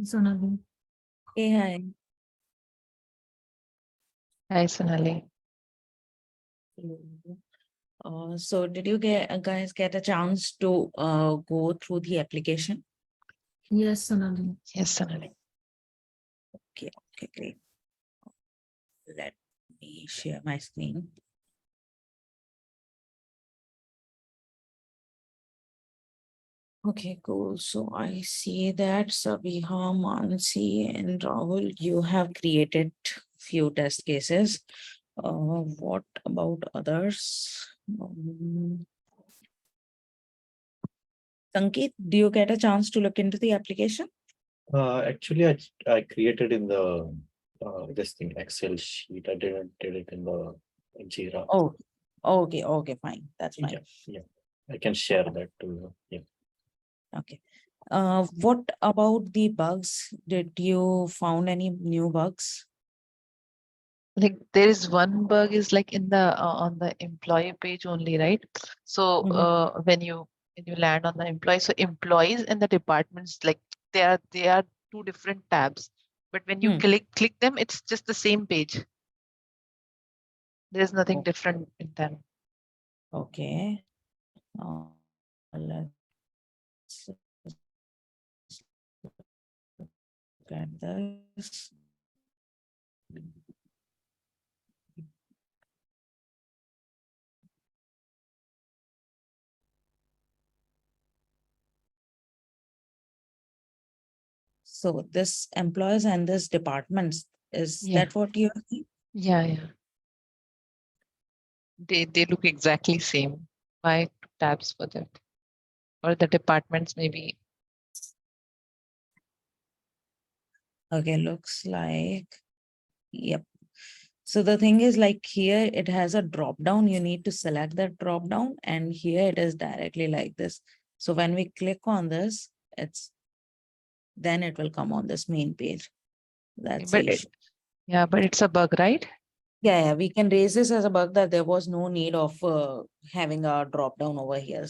Sonali. Hey, hi. Hi, Sonali. So did you guys get a chance to go through the application? Yes, Sonali. Yes, Sonali. Okay, great. Let me share my screen. Okay, cool. So I see that Sabiha, Mansi, and Rahul, you have created few test cases. What about others? Sankeet, do you get a chance to look into the application? Actually, I created in the this thing Excel sheet. I didn't did it in the Jira. Oh, okay, fine. That's fine. Yeah. I can share that too. Yeah. Okay. What about the bugs? Did you found any new bugs? Like there is one bug is like in the on the employee page only, right? So when you land on the employee, so employees and the departments, like they are two different tabs. But when you Hmm. click them, it's just the same page. There is nothing Oh, different in them. okay. Let's look at this. So this employees and this departments, is Yeah, that what you're saying? yeah. They look exactly same. Why two tabs for that? Or the departments maybe. Okay, looks like, yep. So the thing is, like, here it has a drop down. You need to select that drop down, and here it is directly like this. So when we click on this, then it will come on this main page. That's But the issue. but it's a bug, right? Yeah, we can raise this as a bug that there was no need of having a drop down over here.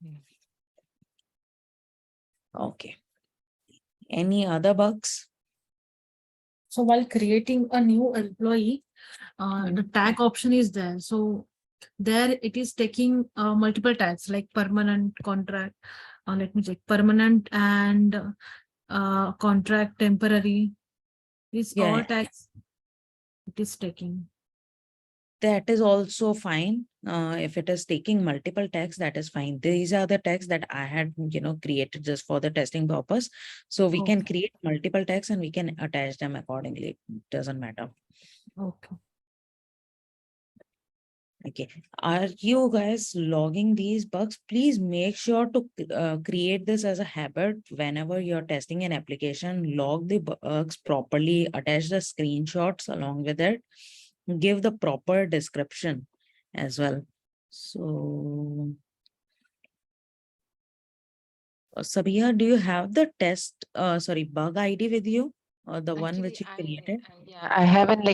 Yeah. Okay. Any other bugs? So while creating a new employee, the tag option is there. So there it is taking multiple tags like permanent contract. Let me check permanent and contract temporary. These all Yeah, tags it is taking. that is also fine. If it is taking multiple tags, that is fine. These are the tags that I had, created just for the testing purpose. So we can Okay. create multiple tags and we can attach them accordingly. Doesn't matter. Okay. Okay. Are you guys logging these bugs? Please make sure to create this as a habit whenever you're testing an application. Log the bugs properly, attach the screenshots along with it, give the proper description as well. So, Sabiha, do you have the bug ID with you? Or the one Actually, which you created? I haven't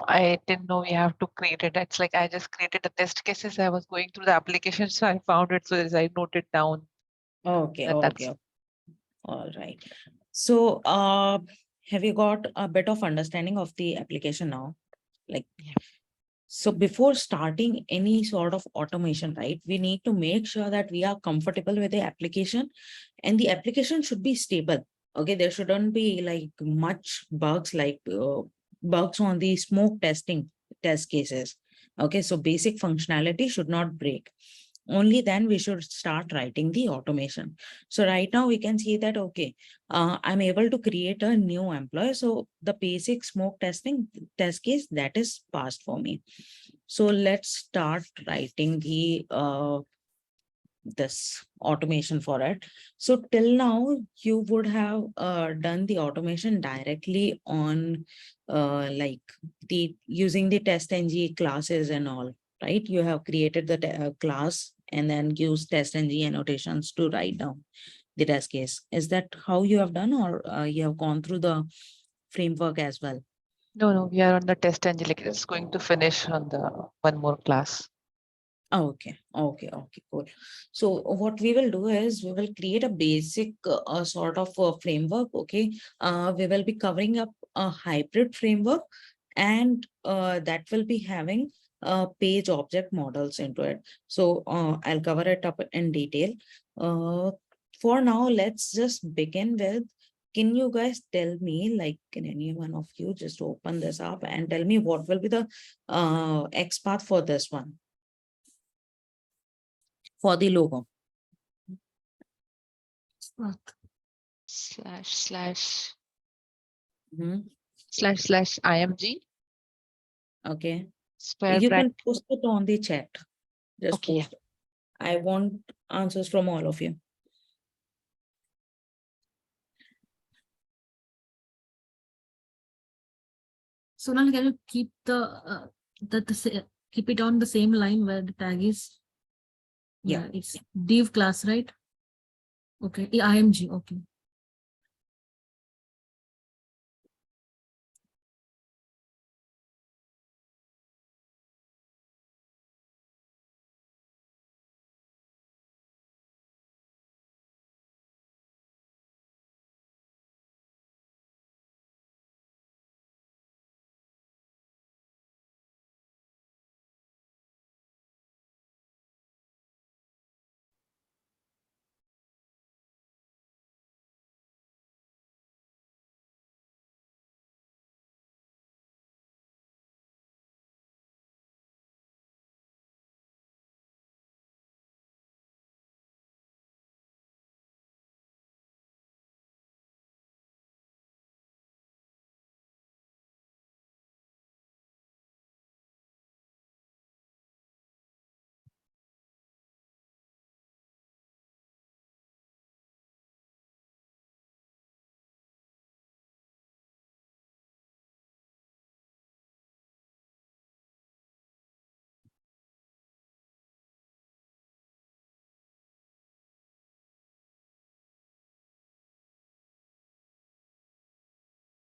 I didn't know we have to create it. It's like I just created the test cases. I was going through the application, so I found it. So I noted down Okay, that's okay. All right. So, have you got a bit of understanding of the application now? Like, yeah. so before starting any sort of automation, right, we need to make sure that we are comfortable with the application, and the application should be stable. Okay, there shouldn't be like much bugs, like bugs on the smoke testing test cases. Okay, so basic functionality should not break. Only then we should start writing the automation. So right now we can see that, okay, I'm able to create a new employee. So the basic smoke testing test case that is passed for me. So let's start writing the this automation for it. So till now you would have done the automation directly on like the using the test ng classes and all, right? You have created the class and then use test ng annotations to write down the test case. Is that how you have done, or you have gone through the framework as well? No, we are on the test engine. Like it's going to finish on the one more class. Okay, cool. So what we will do is we will create a basic sort of framework. Okay, we will be covering up a hybrid framework, and that will be having page object models into it. So I'll cover it up in detail. Uh, for now, let's just begin with. Can you guys tell me, like, can any one of you just open this up and tell me what will be the X path for this one? For the logo. Slash slash Mhm. slash img Okay. square You can bracket. post it on the chat. Just Okay, yeah. post. I want answers from all of you. Sonali, can you keep keep it on the same line where the tag is? Yeah. It's div class, right? Okay, img. Okay.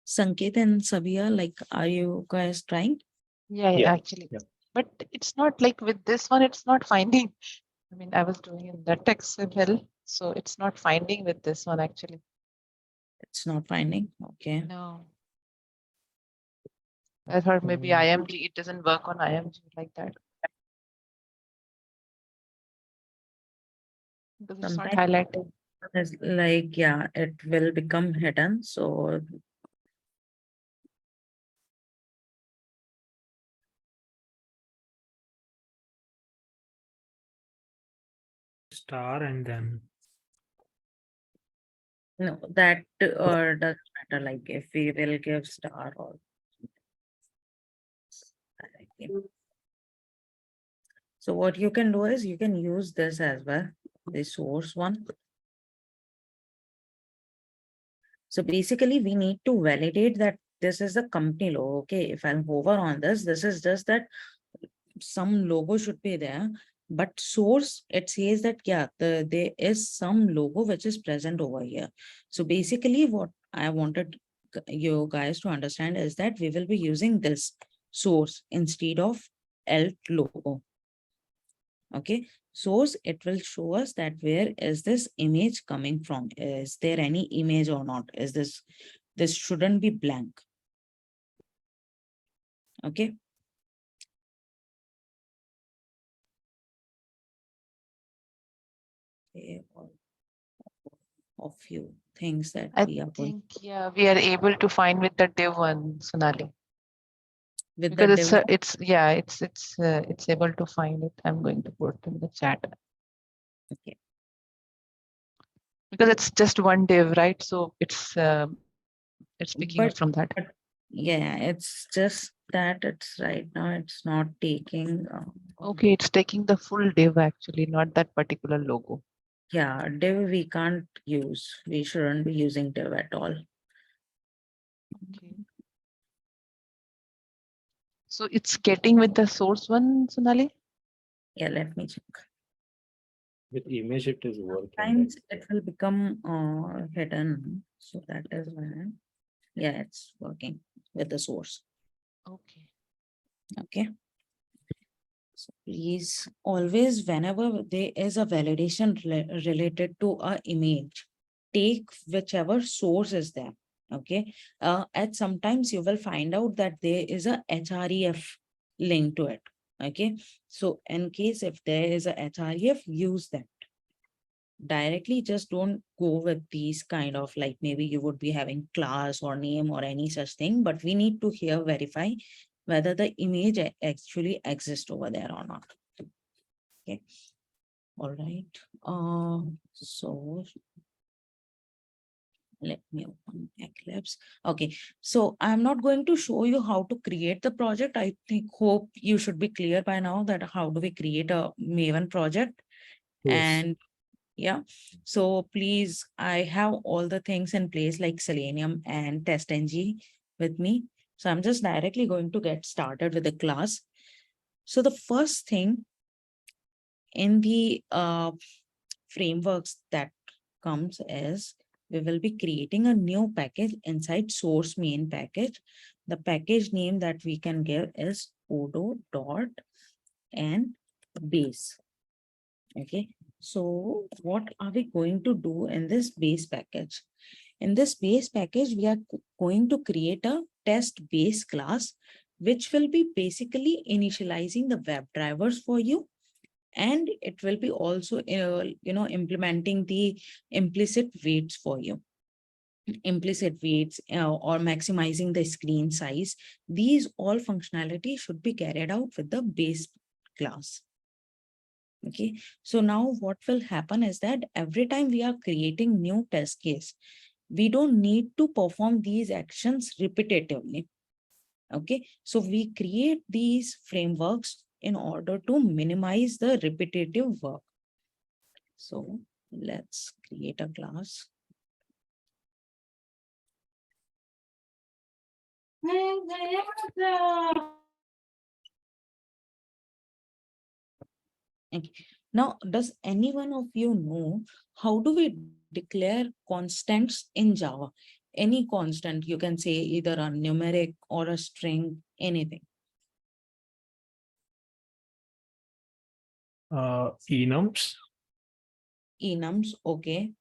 Sanket and Savia, like, are you guys trying? Yeah, Yeah. actually. Yeah. But it's not like with this one, it's not finding. I mean, I was doing in the text well, so it's not finding with this one actually. It's not finding. Okay. No. I thought maybe IMG, it doesn't work on IMG like that. Because it's not Sometimes highlighted. it's like, yeah, it will become hidden. So star and then no, that doesn't matter. Like if we will give star or so what you can do is you can use this as well, the source one. So basically, we need to validate that this is the company logo. Okay, if I'll hover on this, this is just that some logo should be there. But source, it says that, yeah, there is some logo which is present over here. So basically, what I wanted you guys to understand is that we will be using this source instead of alt logo. Okay, source, it will show us that where is this image coming from? Is there any image or not? Is this shouldn't be blank. Okay. Of few things that I we are going think, yeah, we are able to find with the div one, Sonali. with the Because div. it's able to find it. I'm going to put in the chat. Okay. Because it's just one div, right? So it's picking up But, from that. but yeah, it's just that it's right now it's not taking. Okay, it's taking the full div actually, not that particular logo. Yeah, div we can't use. We shouldn't be using div at all. Okay. So it's getting with the source one, Sonali? Yeah, let me check. With image, it is working. Right? Sometimes it will become hidden. So that is why. Yeah, it's working with the source. Okay. Okay. So please always, whenever there is a validation related to a image, take whichever source is there. Okay. At sometimes you will find out that there is a href link to it. Okay. So in case if there is a href, use that directly. Just don't go with these kind of, like, maybe you would be having class or name or any such thing, but we need to here verify whether the image actually exists over there or not. Okay. All right. So let me open Eclipse. Okay. So I'm not going to show you how to create the project. I hope you should be clear by now that how do we create a Maven project. Yes. And yeah, so please, I have all the things in place like Selenium and TestNG with me. So I'm just directly going to get started with the class. So the first thing in the frameworks that comes is we will be creating a new package inside source main package. The package name that we can give is odo dot and base. Okay, so what are we going to do in this base package? In this base package, we are going to create a test base class, which will be basically initializing the web drivers for you. And it will be also, implementing the implicit weights for you. Implicit weights or maximizing the screen size. These all functionality should be carried out with the base class. Okay, so now what will happen is that every time we are creating new test case, we don't need to perform these actions repetitively. Okay, so we create these frameworks in order to minimize the repetitive work. So let's create a class. Okay. Now, does any one of you know how do we declare constants in Java? Any constant, you can say either a numeric or a string, anything. Enums. Enums, okay.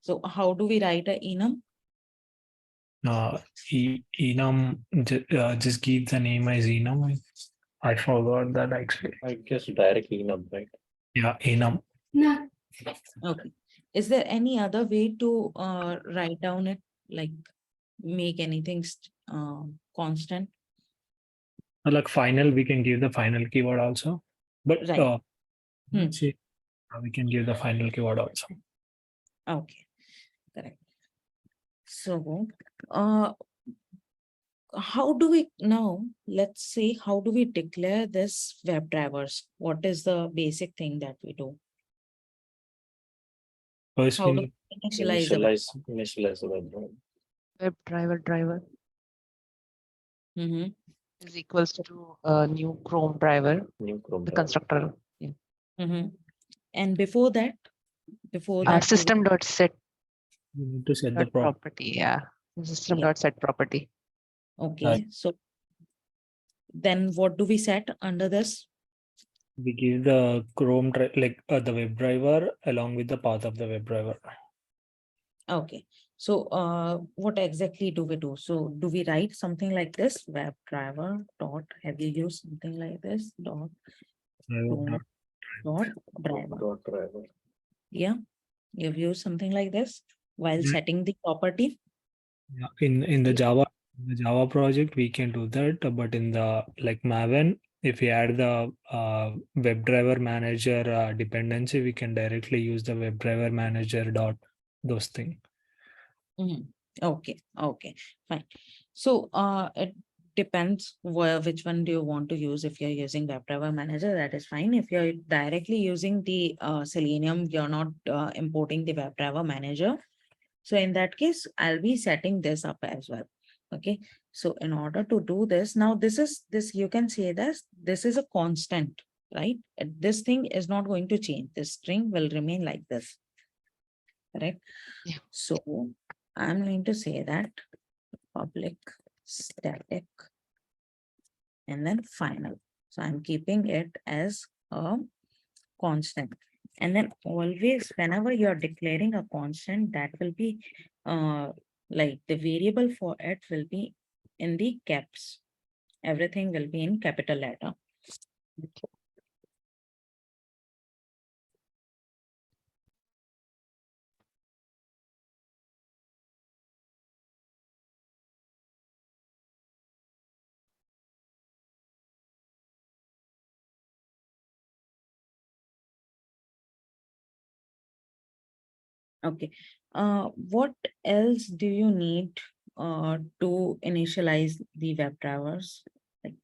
So how do we write a enum? Enum, just give the name as enum. I forgot that actually. I guess directly enough, right? Yeah, enum. Okay. Is there any other way to write down it, like make anything constant? Like final, we can give the final keyword also. But Right. let's see, we can give the final keyword also. Okay, correct. So, how do we now, let's say, how do we declare this web drivers? What is the basic thing that we do? First, How do we we initialize the web? Initialize the web driver. Web driver Mhm, is equals to a new Chrome driver, New Chrome the driver. constructor. Yeah. mhm. And before that, we System dot set we need to set the dot property. Yeah. System Yeah. dot set property. Okay, so then what do we set under this? we give the Chrome like the web driver along with the path of the web driver. Okay, so what exactly do we do? So do we write something like this? Web driver dot, have you used something like this? Dot Chrome dot driver. Dot driver. Yeah, you've used something like this while Yeah. setting the property. Yeah, in the Java project we can do that, but in the like Maven, if we add the WebDriver manager dependency, we can directly use the WebDriver manager dot those things. Okay, okay, fine. So it depends which one do you want to use. If you're using WebDriver manager, that is fine. If you're directly using the Selenium, you're not importing the WebDriver manager. So in that case, I'll be setting this up as well. Okay. So in order to do this, now this you can say this is a constant, right? This thing is not going to change. This string will remain like this. Correct? Yeah. So I'm going to say that public static and then final. So I'm keeping it as a constant. And then always, whenever you're declaring a constant, that will be like the variable for it will be in the caps. Everything will be in capital letter. Okay. What else do you need to initialize the web drivers? Like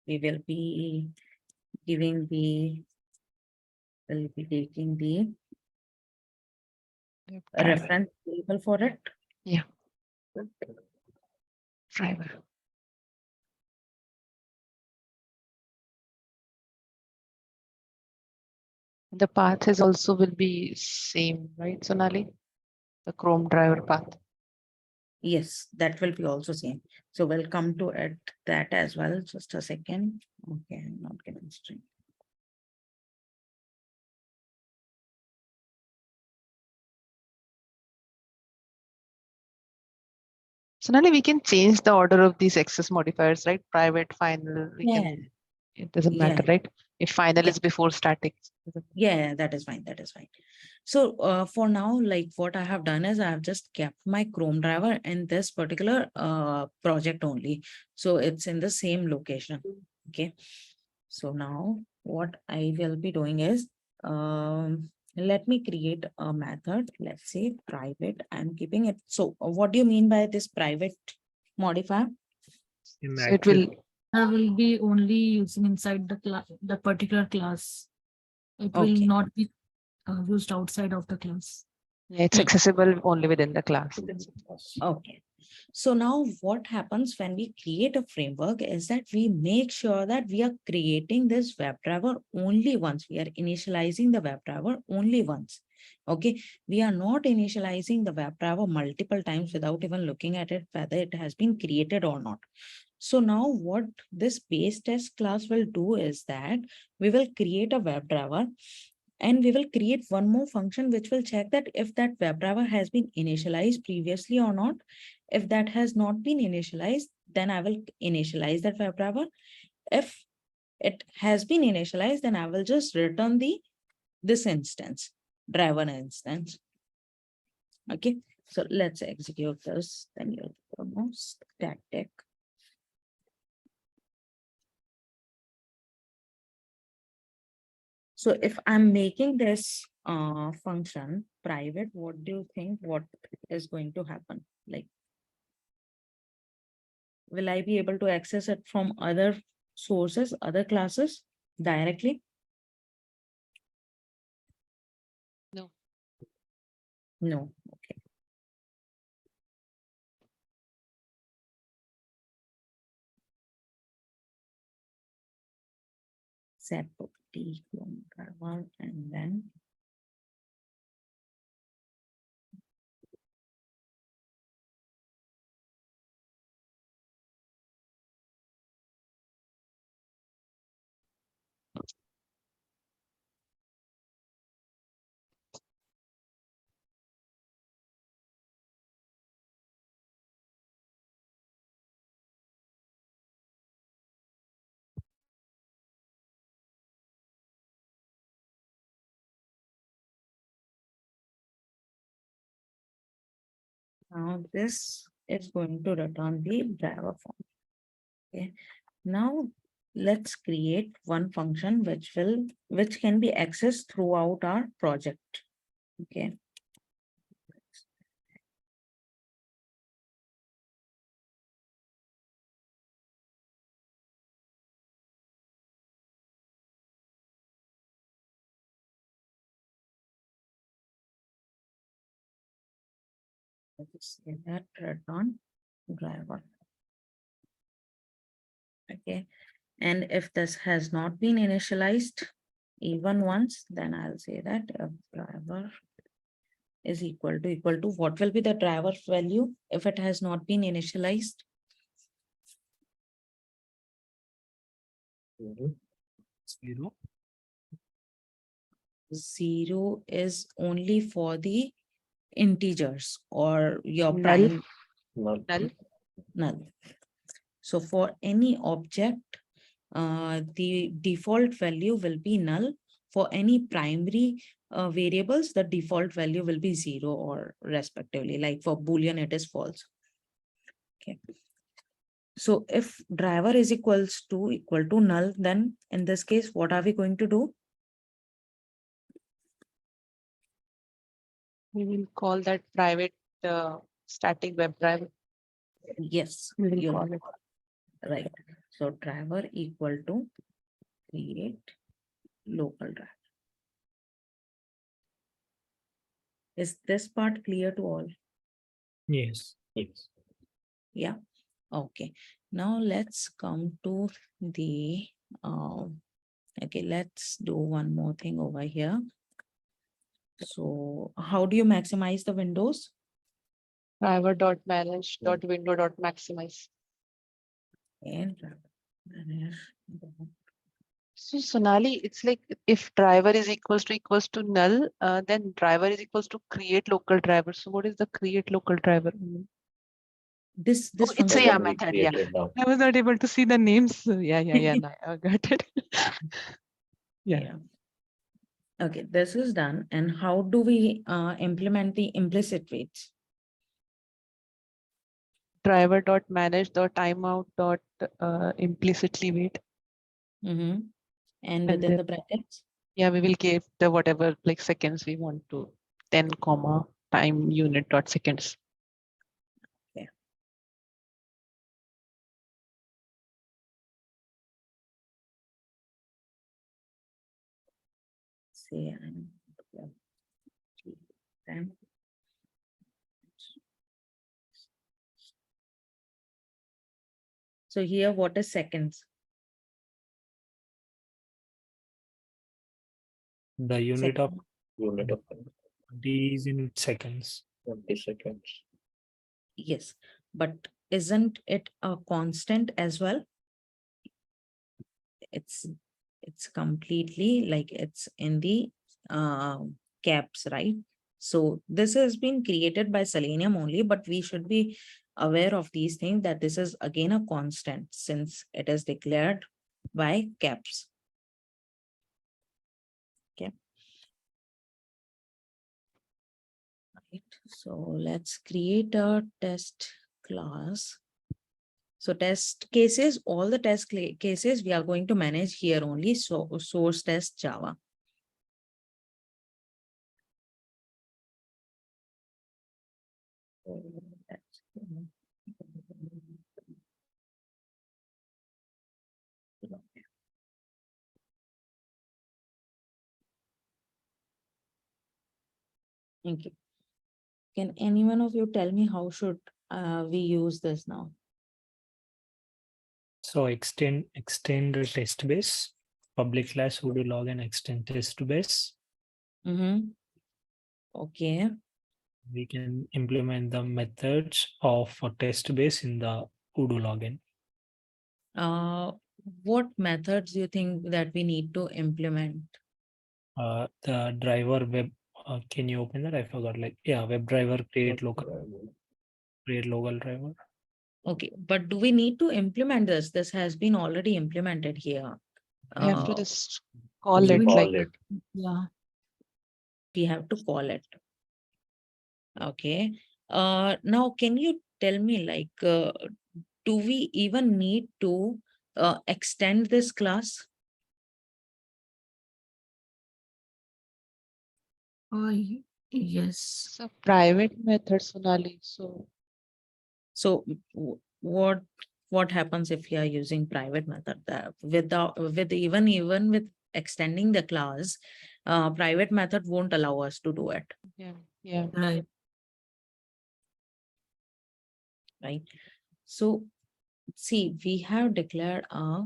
we will be giving the, will be taking the Driver. reference label for it. Yeah. Driver. The path is also will be same, right, Sonali? The Chrome driver path. Yes, that will be also same. So we'll come to add that as well. Just a second. Okay, I'm not getting string. Sonali, we can change the order of these access modifiers, right? Private, final, we Yeah, can, it doesn't yeah. matter, right? If final Yeah. is before static. Yeah, that is fine. That is fine. So for now, like what I have done is I have just kept my Chrome driver in this particular project only. So it's in the same location. Okay. So now what I will be doing is, let me create a method. Let's say private. I'm keeping it. So what do you mean by this private modifier? So it will, I will be only using inside the class, the particular class. It will Okay. not be used outside of the class. yeah, it's accessible only within the class. Okay. So now what happens when we create a framework is that we make sure that we are creating this WebDriver only once. We are initializing the WebDriver only once. Okay. We are not initializing the WebDriver multiple times without even looking at it, whether it has been created or not. So now what this base test class will do is that we will create a WebDriver and we will create one more function which will check that if that WebDriver has been initialized previously or not. If that has not been initialized, then I will initialize that WebDriver. If it has been initialized, then I will just return this instance, driver instance. Okay, so let's execute this. Then you'll promote static. So if I'm making this function private, what do you think what is going to happen? Like, will I be able to access it from other sources, other classes directly? No. No. Okay. Set property clone driver and then now this is going to return the driver form. Okay. Now let's create one function which can be accessed throughout our project. Okay. Let's say that return driver. Okay. And if this has not been initialized even once, then I'll say that if driver is equal to what will be the driver's value if it has not been initialized? Mhm. 0. 0 is only for the integers or your Null. prime Null. null. So for any object, the default value will be null. For any primary variables, the default value will be 0 or respectively. Like for Boolean, it is false. Okay. So if driver is equal to null, then in this case, what are we going to do? We will call that private static web driver. Yes, We will you call know, it. right. So driver equal to create local driver. Is this part clear to all? Yes. Yes. Yeah. Okay. Now let's come to the okay, let's do one more thing over here. So how do you maximize the windows? Driver dot manage dot window dot maximize. And manage the- So Sonali, it's like if driver is equals to null, then driver is equals to create local driver. So what is the create local driver? this Oh, it's a function. yeah One we method. Yeah, created now. I was not able to see the names. Yeah. Now I got it. Yeah. Yeah. Okay, this is done. And how do we implement the implicit weights? Driver dot manage dot timeout dot implicitly wait. And And within then the brackets? yeah, we will give the whatever like seconds we want to 10 comma time unit dot seconds. Say I'm time. So here, what is seconds? The unit of Unit of D is in seconds. 20 seconds. Yes, but isn't it a constant as well? It's completely like it's in the caps, right? So this has been created by Selenium only, but we should be aware of these things that this is again a constant since it is declared by caps. Okay. Right. So let's create a test class. So test cases, all the test cases we are going to manage here only. So source test Java. Thank you. Can any one of you tell me how should we use this now? So extend the test base. Public class would log and extend test base. Okay. We can implement the methods of a test base in the Udo login. What methods do you think that we need to implement? The driver web. Can you open that? I forgot. Like web driver create local driver. Okay, but do we need to implement this? This has been already implemented here. We have to Uh, just call We it call like it. Yeah. we have to call it. Okay. Now can you tell me like, do we even need to extend this class? Yes. it's a private method, Sonali. So So what happens if you are using private method that with even with extending the class, private method won't allow us to do it, yeah. Right. right? So see, we have declared a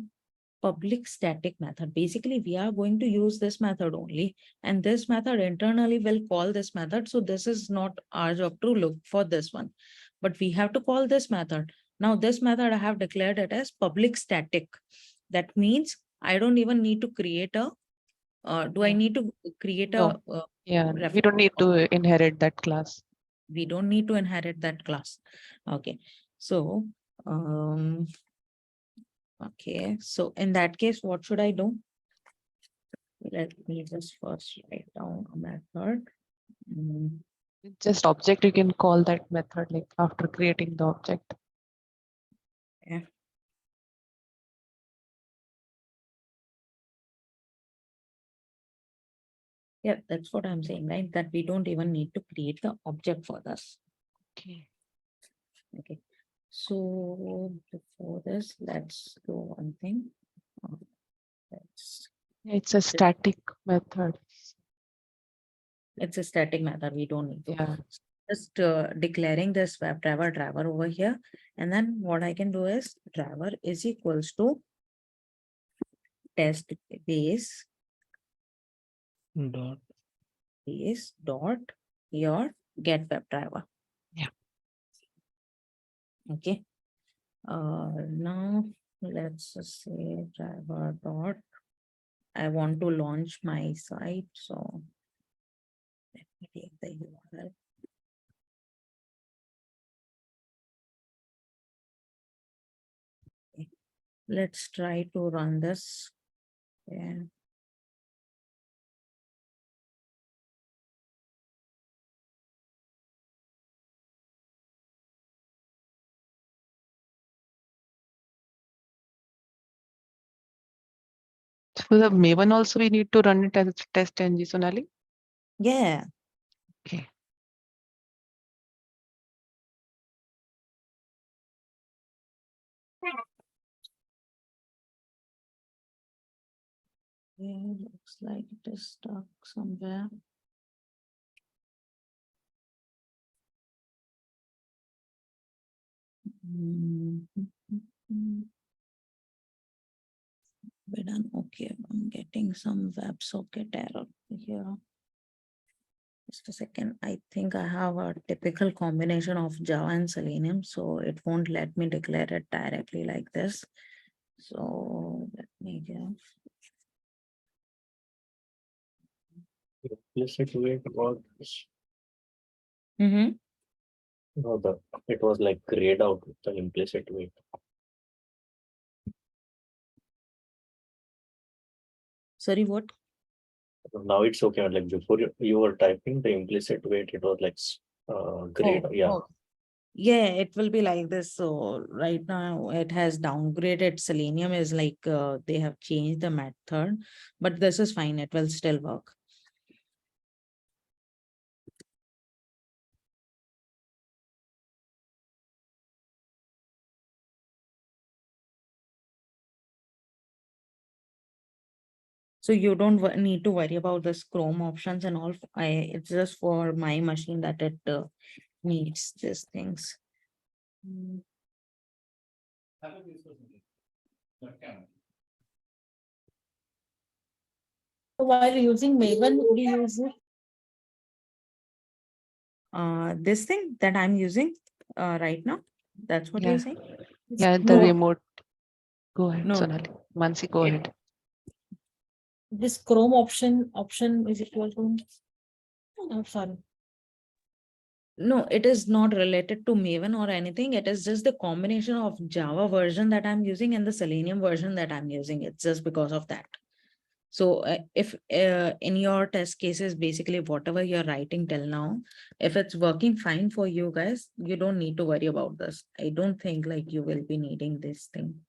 public static method. Basically, we are going to use this method only, and this method internally will call this method. So this is not our job to look for this one, but we have to call this method. Now this method I have declared it as public static. That means I don't even need to create a, do I Yeah. need to create No. a Yeah, we reference don't need object? to inherit that class. We don't need to inherit that class. Okay. So, okay. So in that case, what should I do? Let me just first write down a method. Mm, Just object, you can call that method like after creating the object. yeah. Yeah, that's what I'm saying, right? That we don't even need to create the object for this. Okay. Okay. So before this, let's do one thing. Let's, It's a static method. it's a static method. We don't need to. Yeah. Just declaring this driver over here. And then what I can do is driver is equals to test base Dot. dot your get WebDriver. Yeah. Okay. Now let's just say driver dot. I want to launch my site, so let me take the URL. Okay. Let's try to run this. Yeah. For the Maven also we need to run it as a test ng, Sonali. Yeah. Okay. Yeah, looks like it is stuck somewhere. We're done. Okay, I'm getting some WebSocket error here. Just a second. I think I have a typical combination of Java and Selenium, so it won't let me declare it directly like this. So let me just. Implicit weight was Mm-hmm. no, it was like grayed out with the implicit weight. Sorry, what? Now it's okay. Like before you were typing the implicit weight, it was like grayed. Oh, Yeah. oh. Yeah, it will be like this. So right now it has downgraded. Selenium is like they have changed the method, but this is fine. It will still work. So you don't need to worry about this Chrome options and all. It's just for my machine that it needs these things. Mm. So while using Maven, we use it. This thing that I'm using right now, that's what Yeah. you're saying? Yeah, the No, remote. Go ahead, No, Sonali. Mansi, go it- ahead. this Chrome option is equal to. Oh, sorry. no, it is not related to Maven or anything. It is just the combination of Java version that I'm using and the Selenium version that I'm using. It's just because of that. So if in your test cases, basically whatever you're writing till now, if it's working fine for you guys, you don't need to worry about this. I don't think like you will be needing this thing.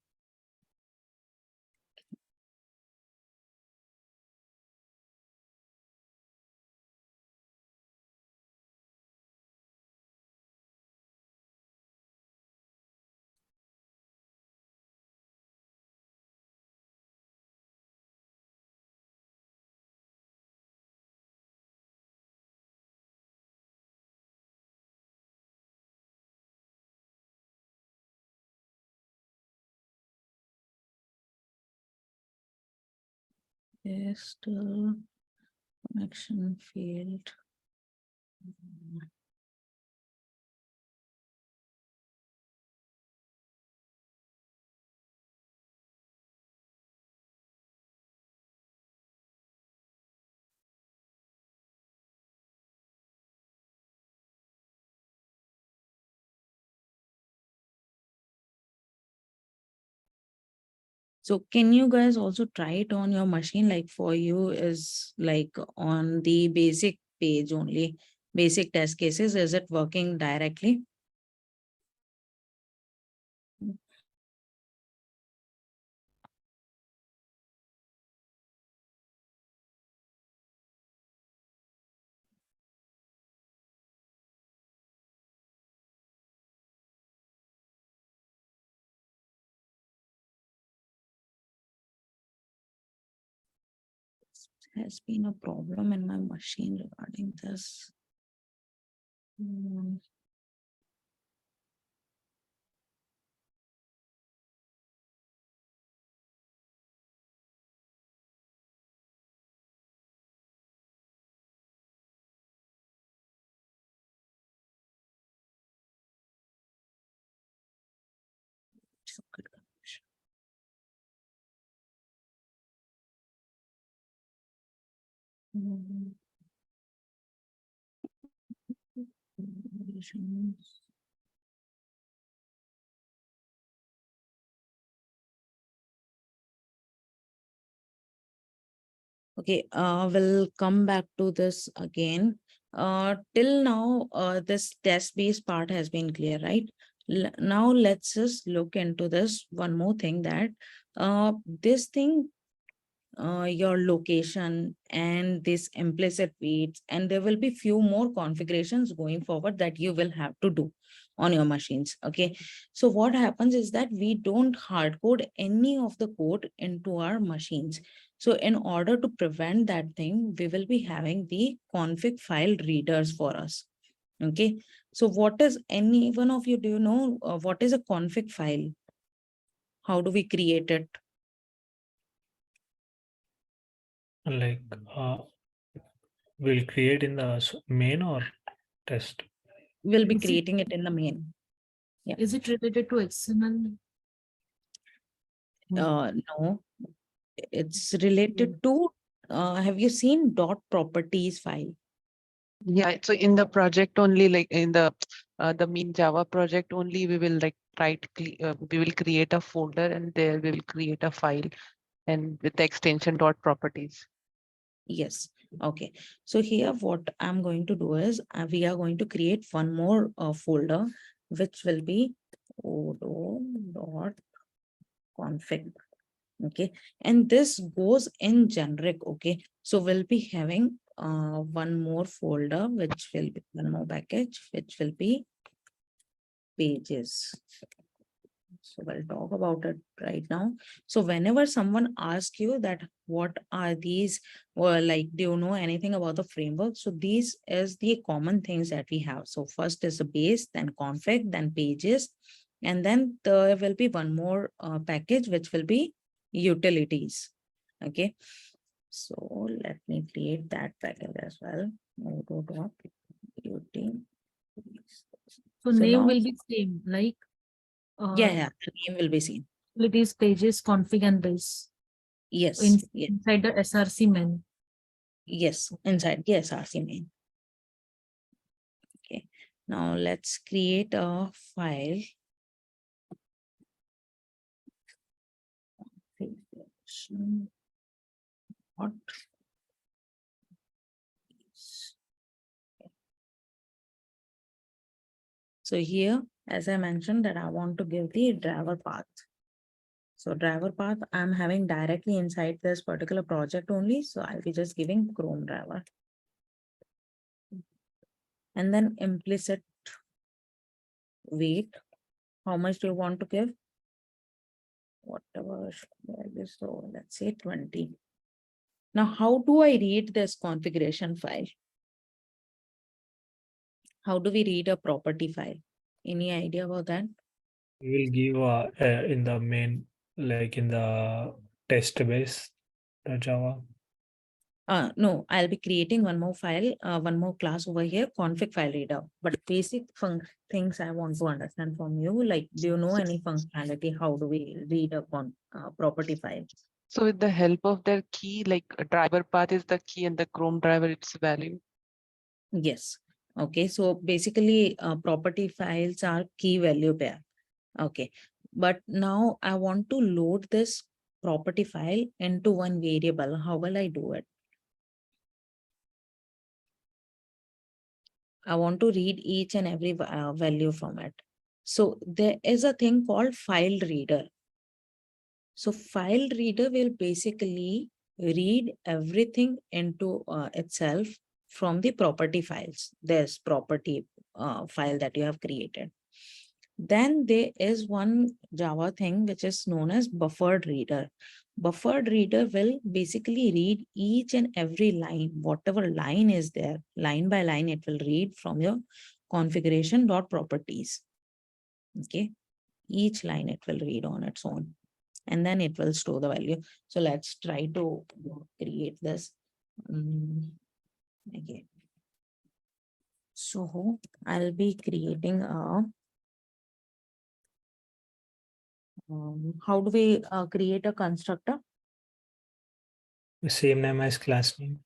Yes, connection failed. So can you guys also try it on your machine? Like for you is like on the basic page only, basic test cases, is it working directly? Has been a problem in my machine regarding this. Hmm. So good connection. Mhm. Conditions. Okay, we'll come back to this again. Till now, this test-based part has been clear, right? Now let's just look into this one more thing that this thing, your location and this implicit weights, and there will be few more configurations going forward that you will have to do on your machines. Okay, so what happens is that we don't hard code any of the code into our machines. So in order to prevent that thing, we will be having the config file readers for us. Okay, so what is, any one of you, do you know what is a config file? How do we create it? Like we'll create in the main or test. We'll be Is it, creating it in the main. Yeah. is it related to XML? No, it's related to, have you seen dot properties file? Yeah, so in the project only, like in the main Java project only, we will like we will create a folder and there we will create a file and with the extension dot properties. Yes. Okay. So here what I'm going to do is we are going to create one more folder, which will be odo.config. Okay. And this goes in generic. Okay. So we'll be having one more folder, which will be one more package, which will be pages. So we'll talk about it right now. So whenever someone asks you that what are these, or like, do you know anything about the framework? So these is the common things that we have. So first is the base, then config, then pages, and then there will be one more package, which will be utilities. Okay. So let me create that package as well. So So name now, will be same, like yeah, the name will be seen. utilities, pages, config, and base Yes, yes. inside the SRC main. Yes, inside the SRC main. Okay, now let's create a file. What is- So here, as I mentioned, that I want to give the driver path. So driver path, I'm having directly inside this particular project only. So I'll be just giving Chrome driver. And then implicit weight. How much do you want to give? Whatever, so let's say 20. Now, how do I read this configuration file? How do we read a property file? Any idea about that? We will give in the main, like in the test base, the Java. No, I'll be creating one more file, one more class over here, config file reader. But basic things I want to understand from you, like, do you know any functionality? How do we read a property file? So with the help of their key, like a driver path is the key and the Chrome driver, its value. Yes. Okay. So basically, property files are key value pair. Okay. But now I want to load this property file into one variable. How will I do it? I want to read each and every value from it. So there is a thing called file reader. So file reader will basically read everything into itself from the property files. There's property file that you have created. Then there is one Java thing which is known as buffered reader. Buffered reader will basically read each and every line, whatever line is there, line by line, it will read from your configuration.properties. Okay, each line it will read on its own, and then it will store the value. So let's try to create this. Okay. So I'll be creating a how do we create a constructor? The same name as class name.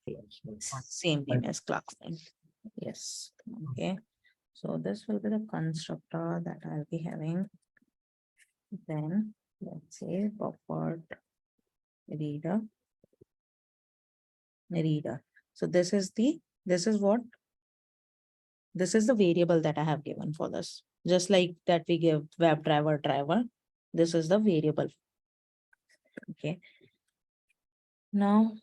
Same name as class name. Yes. Okay. So this will be the constructor that I'll be having. Then let's say buffered reader. So this is the variable that I have given for this. Just like that we give WebDriver. This is the variable. Okay. Now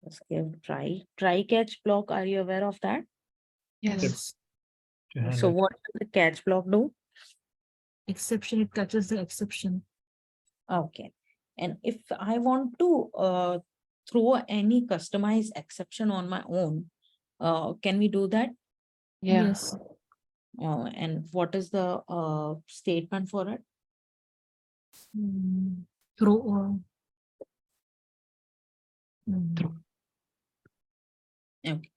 let's give try catch block. Are you aware of that? Yes. So what does the catch block do? Exception, it catches the exception. Okay. And if I want to throw any customized exception on my own, can we do that? Yeah. Yes. And what is the statement for it? Throw. Okay.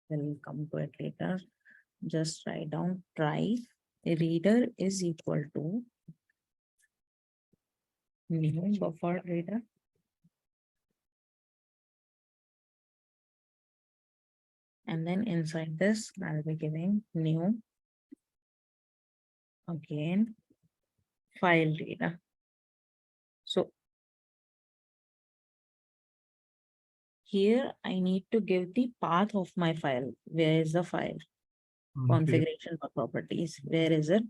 We'll come to it later. Just write down try reader is equal to new buffer reader. And then inside this, I'll be giving new again file reader. So here I need to give the path of my file. Where is the file? Configuration or properties. Where is it?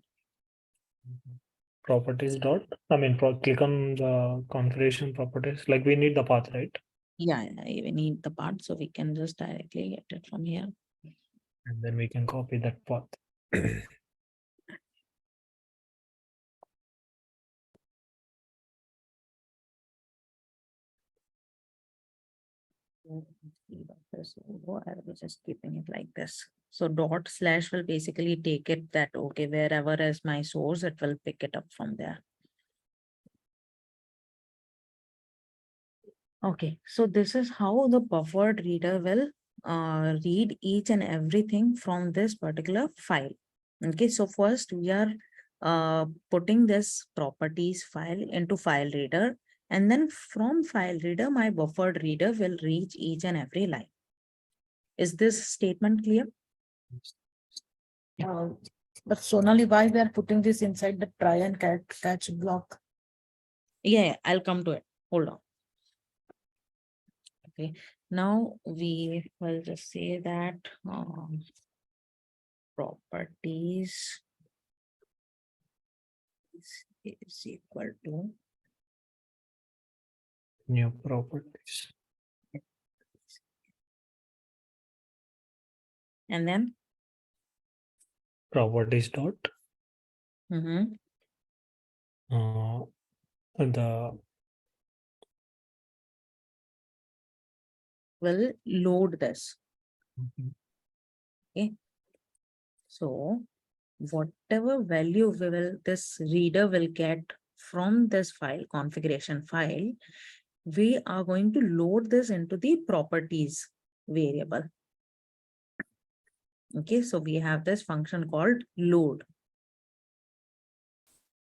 Properties dot. Click on the configuration properties. Like we need the path, right? Yeah, we need the path, so we can just directly get it from here. And then we can copy that path. I'll be just keeping it like this. So dot slash will basically take it that, okay, wherever is my source, it will pick it up from there. Okay, so this is how the buffered reader will read each and everything from this particular file. Okay, so first we are putting this properties file into file reader, and then from file reader, my buffered reader will reach each and every line. Is this statement clear? But Sonali, why we are putting this inside the try and catch block? Yeah, I'll come to it. Hold on. Okay, now we will just say that properties is equal to New properties. and then Properties dot. the will load this. Okay, so whatever value this reader will get from this file, configuration file, we are going to load this into the properties variable. Okay, so we have this function called load.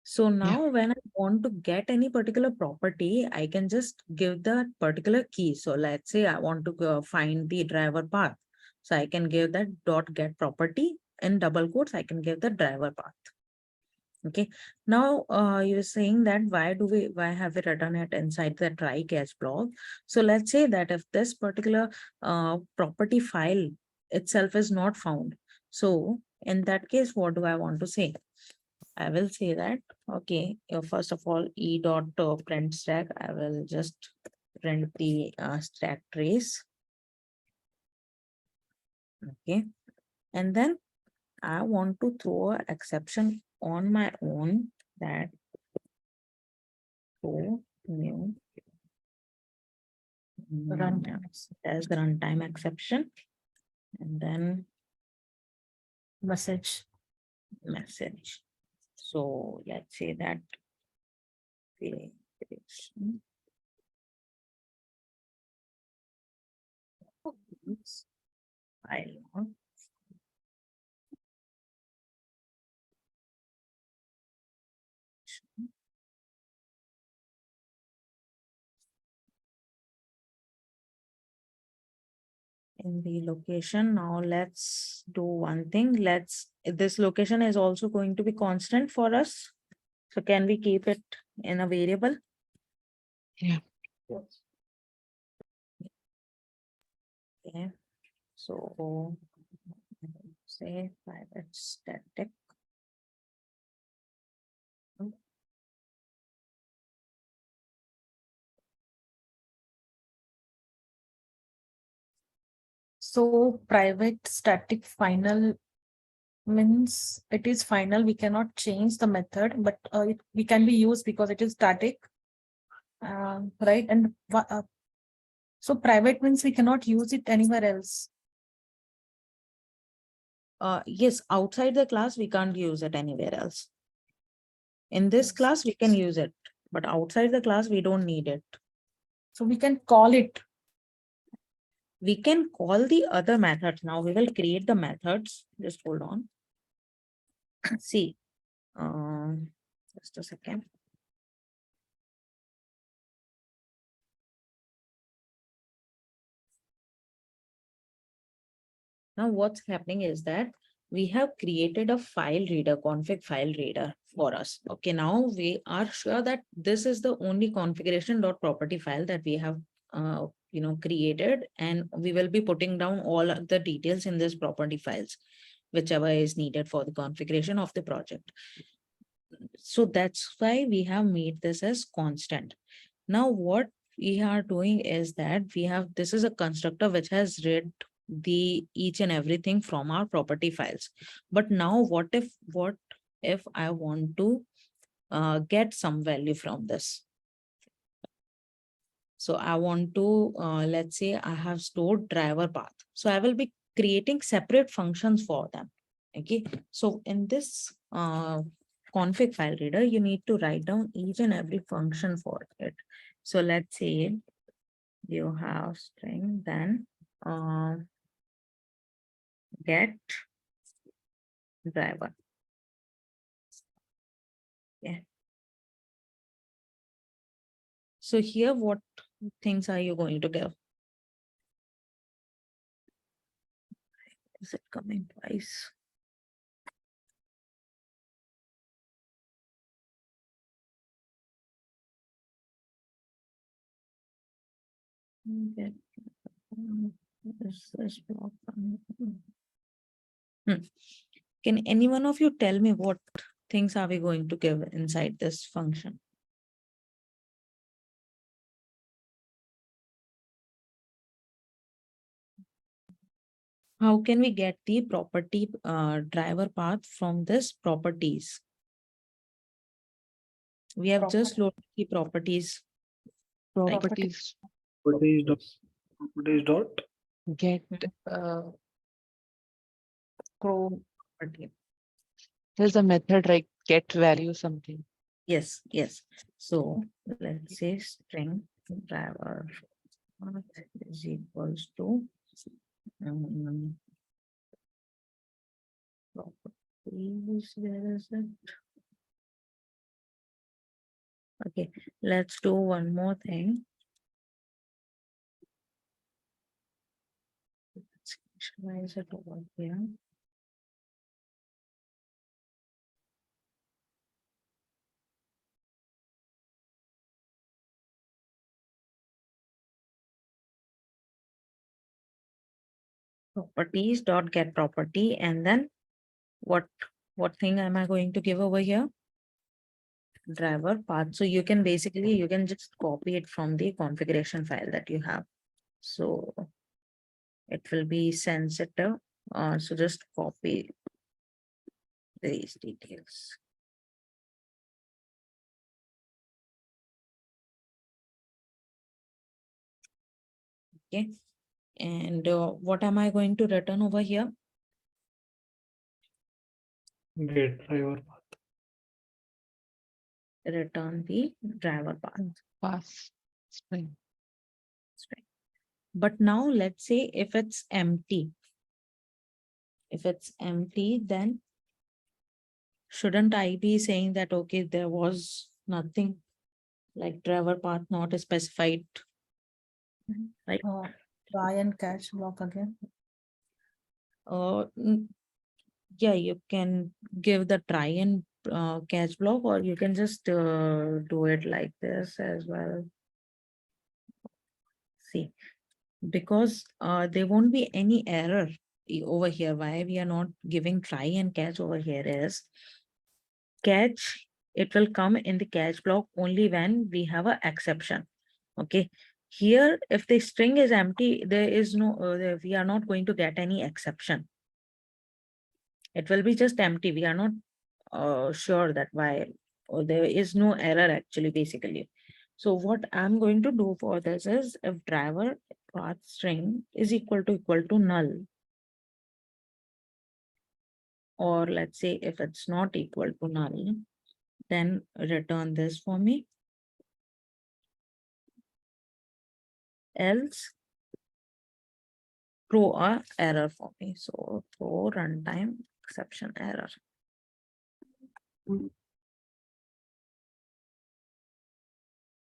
So now when I want to get any particular property, I can just give that particular key. So let's say I want to find the driver path. So I can give that dot get property in double quotes, I can give the driver path. Okay, now you're saying that why have we written it inside the try catch block? So let's say that if this particular property file itself is not found, so in that case, what do I want to say? I will say that, okay, first of all, e dot print stack, I will just print the stack trace. Okay, and then I want to throw an exception on my own that throw new Runtime. as the runtime exception, and then Message. message. So let's say that creation file. In the location, now let's do one thing. This location is also going to be constant for us. So can we keep it in a variable? Yeah. Yes. Okay, so say private static. So private static final means it is final. We cannot change the method, but we can be used because it is static. Right. And so private means we cannot use it anywhere else. Yes, outside the class, we can't use it anywhere else. In this class, we can use it, but outside the class, we don't need it. So we can call it. We can call the other methods. Now we will create the methods. Just hold on. See, just a second. Now what's happening is that we have created a file reader, config file reader for us. Okay, now we are sure that this is the only configuration.property file that we have created, and we will be putting down all of the details in this property files, whichever is needed for the configuration of the project. So that's why we have made this as constant. Now what we are doing is that this is a constructor which has read the each and everything from our property files. But now what if I want to get some value from this? So I want to, let's say I have stored driver path. So I will be creating separate functions for them. Okay. So in this config file reader, you need to write down each and every function for it. So let's say you have string, then get driver. Yeah. So here, what things are you going to give? Is it coming twice? Get this block. Can any one of you tell me what things are we going to give inside this function? How can we get the property driver path from this properties? We have just loaded the properties. Properties Properties dot get Property. there's a method like get value something. Yes, yes. So let's say string driver path is equals to properties. Where is it? Okay, let's do one more thing. Let's initialize it over here. properties dot get property, and then what thing am I going to give over here? Driver path. So you can basically, you can just copy it from the configuration file that you have. So it will be sensitive. So just copy these details. Okay. And what am I going to return over here? Get driver path. Return the driver path. Pass string. Right. But now let's say if it's empty. If it's empty, then shouldn't I be saying that, okay, there was nothing like driver path not specified, right? Try and catch block again. Yeah, you can give the try and catch block, or you can just do it like this as well. See, because there won't be any error over here. Why we are not giving try and catch over here is catch, it will come in the catch block only when we have an exception. Okay, here if the string is empty, there is no we are not going to get any exception. It will be just empty. We are not sure that why, or there is no error actually basically. So what I'm going to do for this is, if driver path string is equal to null, or let's say if it's not equal to null, then return this for me. Else throw a error for me. So throw runtime exception error.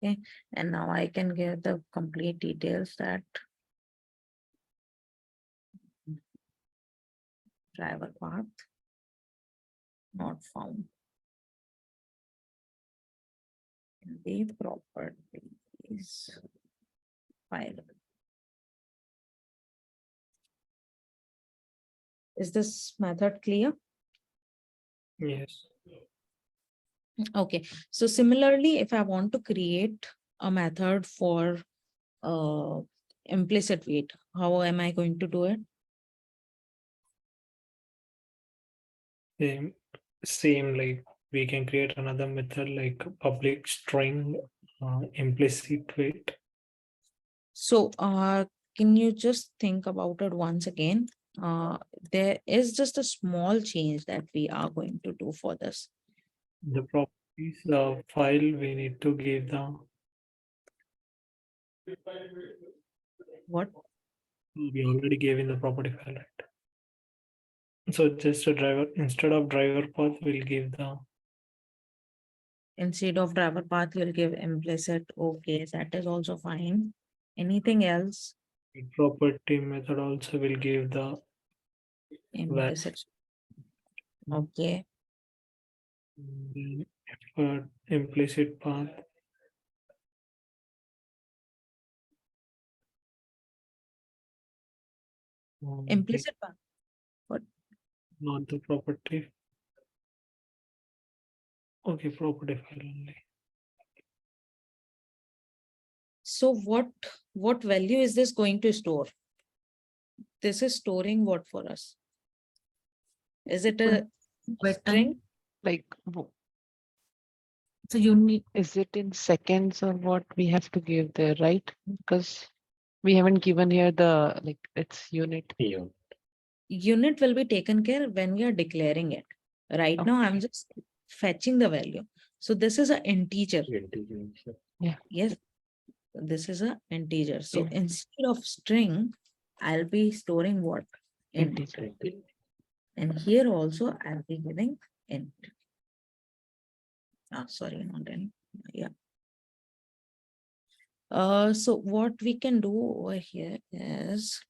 Okay, and now I can give the complete details that driver path not found in the properties file. Is this method clear? Yes. Okay, so similarly, if I want to create a method for implicit wait, how am I going to do it? Same like we can create another method like public string implicit wait. So can you just think about it once again? There is just a small change that we are going to do for this. The properties file we need to give the What? we already gave in the property file, right? So just a driver, instead of driver path, we'll give the Instead of driver path, you'll give implicit. Okay, that is also fine. Anything else? property method also will give the Implicit. Okay. Implicit path. Implicit path. What? Not the property. Okay, property file only. So what value is this going to store? This is storing what for us? Is it a Wait string? Like, So you need is it in seconds or what we have to give there, right? Because we haven't given here the, like, it's unit. Yeah. Unit will be taken care when we are declaring it. Right now, I'm just fetching the value. So this is an integer. Yes, this is an integer. So Yeah. instead of string, I'll be storing what? Int. Integer. And here also I'll be giving int. Sorry, not int. Yeah. So what we can do over here is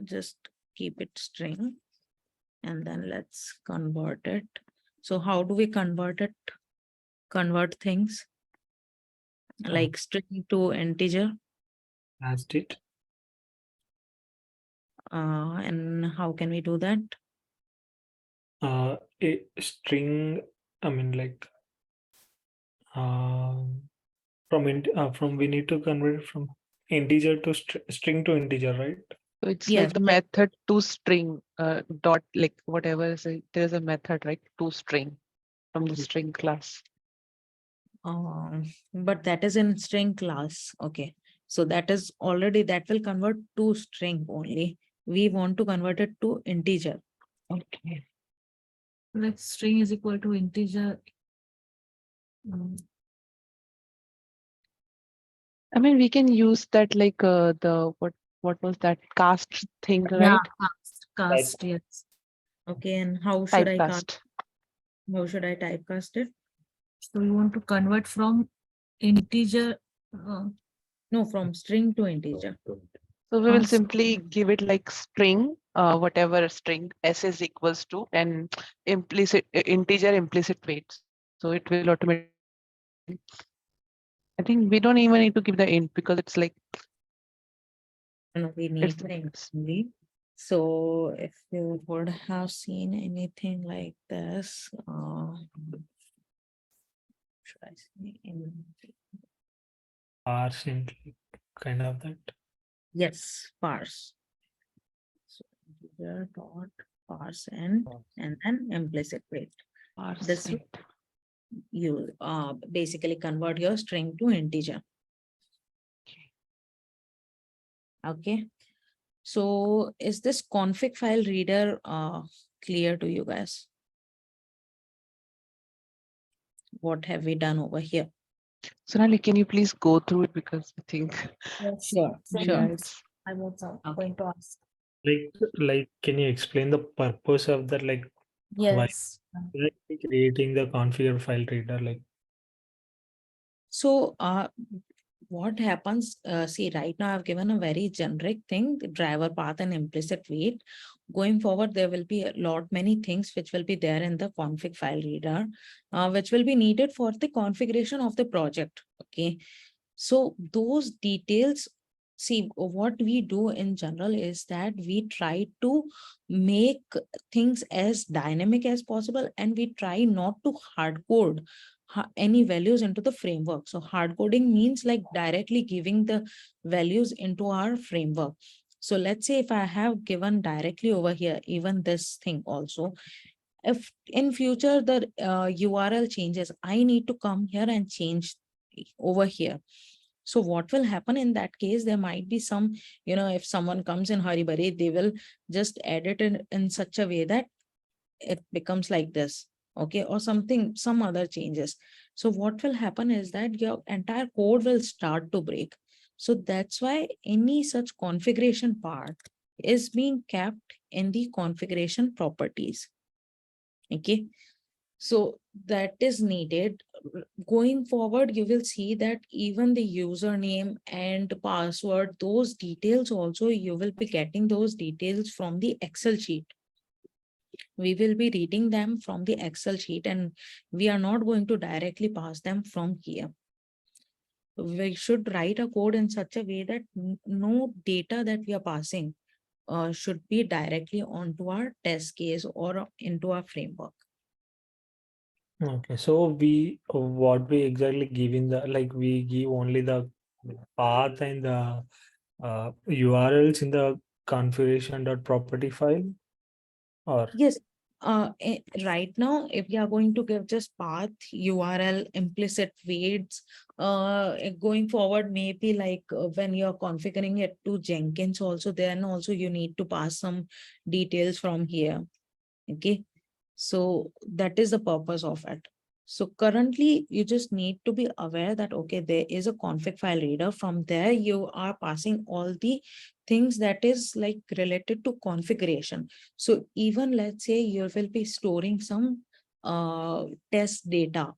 just keep it string, and then let's convert it. So how do we convert it? Convert things like string to integer. Cast it. And how can we do that? A string, I mean, like, from we need to convert it from integer to string to integer, right? So it's Yes, like the like, method to string dot, like whatever is it, there's a method, right? To string from the string class. but that is in string class. Okay. So that is already, that will convert to string only. We want to convert it to integer. Okay. Like string is equal to integer. I mean, we can use that like the what was that cast thing, Yeah, right? cast, yes. Okay. And how should I Typecast. typecast it? So we want to convert from integer. No, from string to integer. So we will Cast. simply give it like string, whatever string s is equals to, and implicit integer implicit weight. So it will automatically. I think we don't even need to give the int because it's like No, we need it's the int only. So if you would have seen anything like this, should I say Parse int, kind of that. yes, parse. So integer dot parse and then implicit weight. This will parse. you basically convert your string to integer. Okay. So is this config file reader clear to you guys? What have we done over here? Sonali, can you please go through it because I think Sure, yeah, sure. it's I was Okay. going to ask. Like, can you explain the purpose of that? Like, why Yes. creating the configure file reader? Like, So what happens, see, right now I've given a very generic thing, the driver path and implicit weight. Going forward, there will be a lot many things which will be there in the config file reader, which will be needed for the configuration of the project. Okay. So those details, see, what we do in general is that we try to make things as dynamic as possible, and we try not to hard code any values into the framework. So hard coding means like directly giving the values into our framework. So let's say if I have given directly over here, even this thing also, if in future the URL changes, I need to come here and change over here. So what will happen in that case? There might be some, if someone comes in hurry burry, they will just edit it in such a way that it becomes like this. Okay, or something, some other changes. So what will happen is that your entire code will start to break. So that's why any such configuration part is being kept in the configuration properties. Okay, so that is needed. Going forward, you will see that even the username and password, those details also, you will be getting those details from the Excel sheet. We will be reading them from the Excel sheet, and we are not going to directly pass them from here. We should write a code in such a way that no data that we are passing should be directly onto our test case or into our framework. okay, so what we exactly give in the, like, we give only the path and the URLs in the configuration.property file, or Yes. Right now, if you are going to give just path, URL, implicit weights, going forward, maybe like when you're configuring it to Jenkins also, then also you need to pass some details from here. Okay. So that is the purpose of it. So currently you just need to be aware that, okay, there is a config file reader. From there, you are passing all the things that is like related to configuration. So even let's say you will be storing some test data.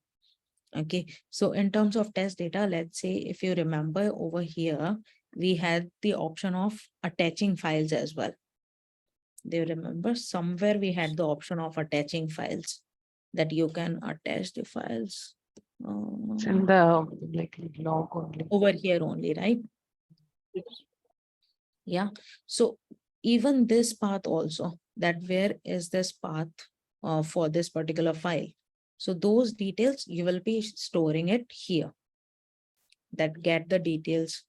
Okay. So in terms of test data, let's say if you remember over here, we had the option of attaching files as well. Do you remember somewhere we had the option of attaching files that you can attach the files it's in the like log only. over here only, right? Yeah. So even this path also, that where is this path for this particular file. So those details, you will be storing it here. That get the details,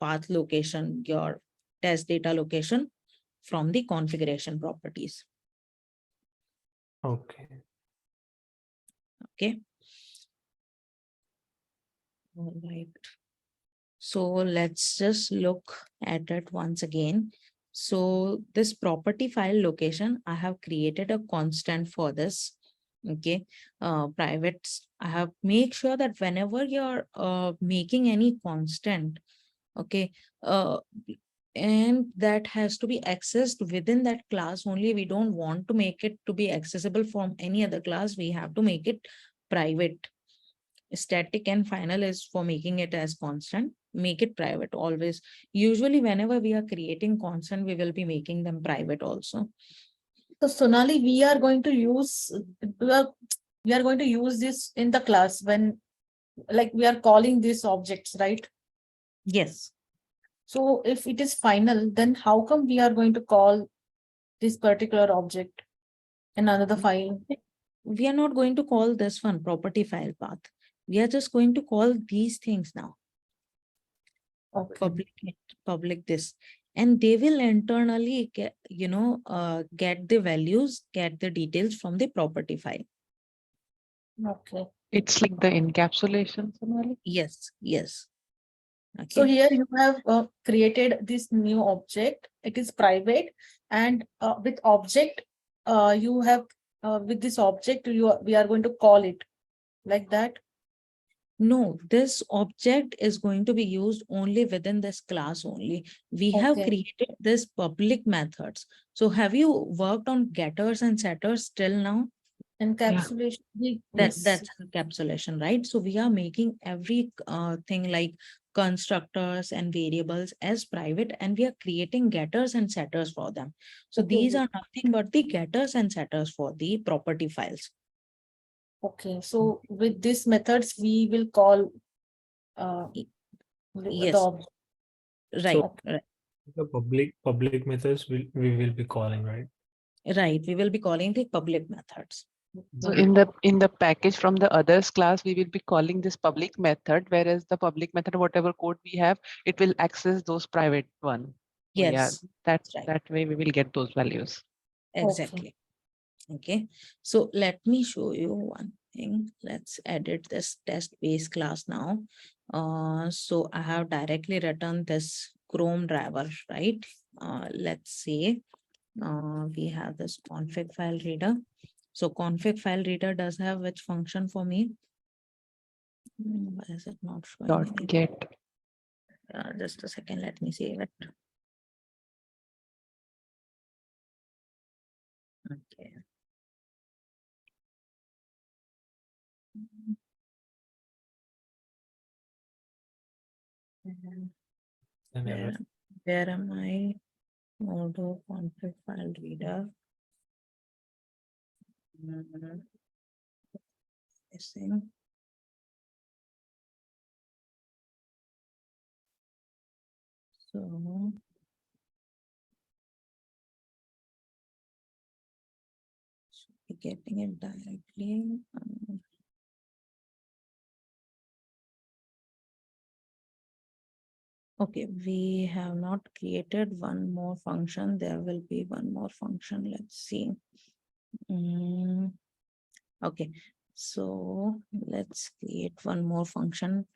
path location, your test data location from the configuration properties. Okay. Okay. All right. So let's just look at it once again. So this property file location, I have created a constant for this. Okay. Private, I have make sure that whenever you're making any constant, okay, and that has to be accessed within that class only. We don't want to make it to be accessible from any other class. We have to make it private. Static and final is for making it as constant. Make it private always. Usually whenever we are creating constant, we will be making them private also. So Sonali, we are going to use this in the class when like we are calling these objects, right? Yes. So if it is final, then how come we are going to call this particular object in another file? We are not going to call this one property file path. We are just going to call these things now. Okay. Public this, and they will internally get, get the values, get the details from the property file. Okay. It's like the encapsulation, Sonali. Yes, yes. So Okay. here you have created this new object. It is private, and with object, you have with this object we are going to call it like that. No, this object is going to be used only within this class only. We have Okay. created this public methods. So have you worked on getters and setters till now? Encapsulation. Yes. That's encapsulation, right? So we are making every thing like constructors and variables as private, and we are creating getters and setters for them. So Okay. these are nothing but the getters and setters for the property files. Okay. So with these methods, we will call the Yes, object. right, So right, the public methods we will be calling, right? right. We will be calling the public methods. So But in the package from the others class, we will be calling this public method, whereas the public method, whatever code we have, it will access those private one. So yeah, Yes, that's right. that way we will get those values. Exactly. Okay. So let me show you one thing. Let's edit this test base class now. So I have directly written this Chrome driver, right? Let's see. We have this config file reader. So config file reader does have which function for me? Why is it not showing Dot anything? get. Just a second, let me save it. Okay. an Where, error. where am I? Modo config file reader. Missing. So getting it directly. Okay, we have not created one more function. There will be one more function. Let's see. Okay, so let's create one more function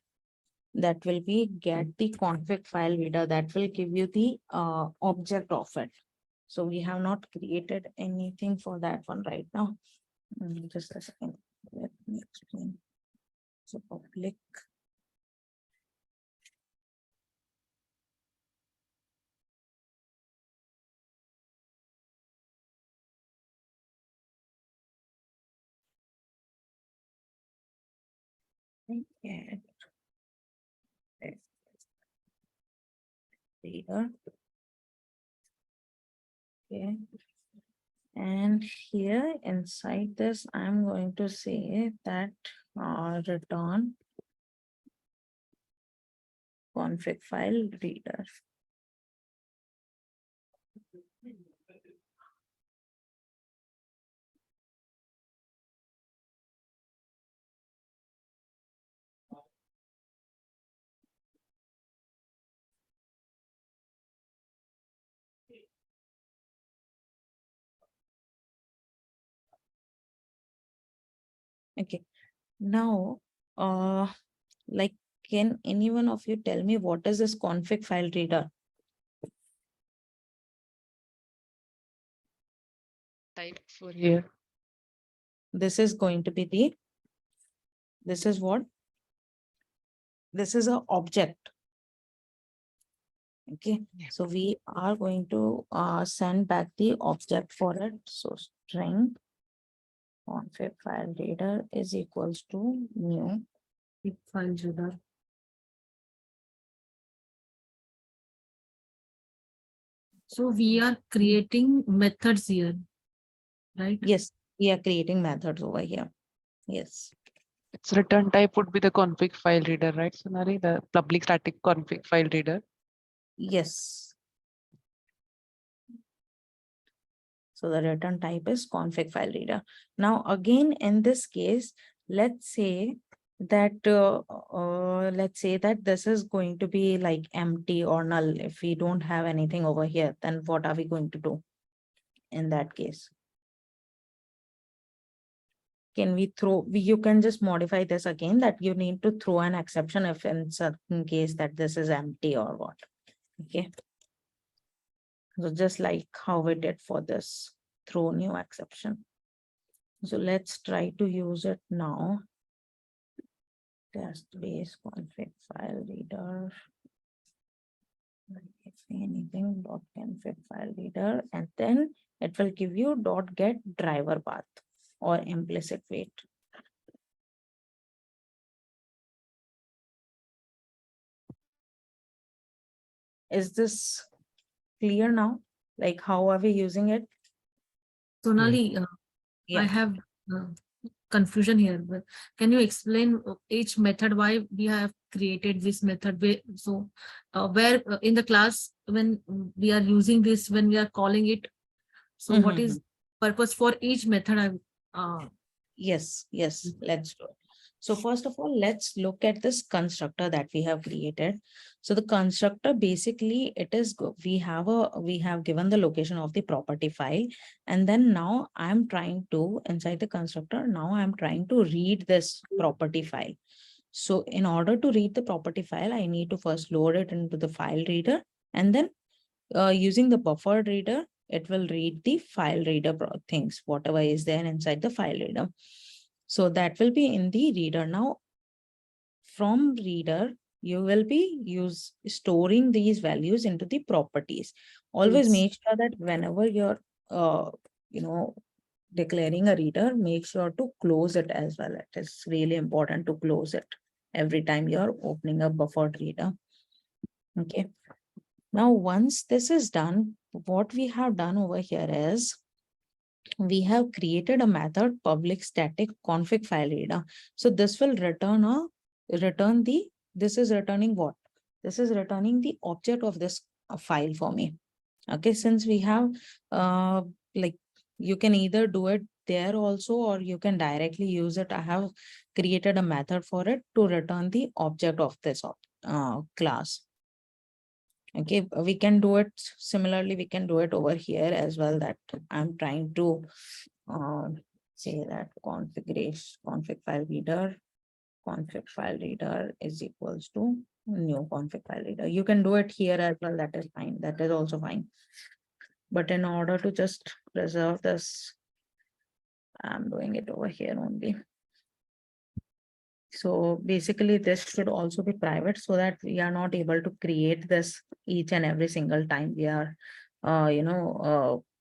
that will be get the config file reader, that will give you the object of it. So we have not created anything for that one right now. Just a second. Let me explain. So public. Get reader. Okay. And here inside this, I'm going to say that return config file reader. Okay. Now, like, can any one of you tell me what is this config file reader? Type for here. This is going to be the, this is what? This is a object. Okay, Yeah. so we are going to send back the object for it. So string config file reader is equals to new. File reader. So we are creating methods here, right? Yes, we are creating methods over here. Yes. Its return type would be the config file reader, right, Sonali? The public static config file reader. Yes. So the return type is config file reader. Now, again, in this case, let's say that this is going to be like empty or null. If we don't have anything over here, then what are we going to do in that case? Can we throw, you can just modify this again, that you need to throw an exception if in certain case that this is empty or what. Okay. So just like how we did for this throw new exception. So let's try to use it now. Test base config file reader. If anything dot config file reader, and then it will give you dot get driver path or implicit weight. Is this clear now? Like how are we using it? Sonali, I Yeah. have confusion here, but can you explain each method why we have created this method? So where in the class when we are using this, when we are calling it, so what is purpose for each method? Yes, let's do it. So first of all, let's look at this constructor that we have created. So the constructor, basically it is, we have given the location of the property file. And then now I'm trying to, inside the constructor, now I'm trying to read this property file. So in order to read the property file, I need to first load it into the file reader, and then using the buffered reader, it will read the file reader things, whatever is there inside the file reader. So that will be in the reader. Now, from reader, you will be storing these values into the properties. Always Yes. make sure that whenever you're, declaring a reader, make sure to close it as well. It is really important to close it every time you're opening a buffered reader. Okay. Now, once this is done, what we have done over here is we have created a method public static config file reader. So this will this is returning what? This is returning the object of this file for me. Okay, since we have like, you can either do it there also, or you can directly use it. I have created a method for it to return the object of this class. Okay, we can do it similarly. We can do it over here as well, that I'm trying to say that config file reader is equals to new config file reader. You can do it here as well. That is fine. That is also fine. But in order to just preserve this, I'm doing it over here only. So basically this should also be private, so that we are not able to create this each and every single time we are,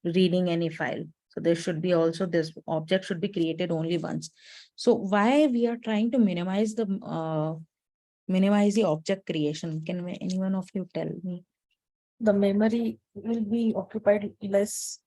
reading any file. So there should be also, this object should be created only once. So why we are trying to minimize the object creation? Can anyone of you tell me? The memory will be occupied less.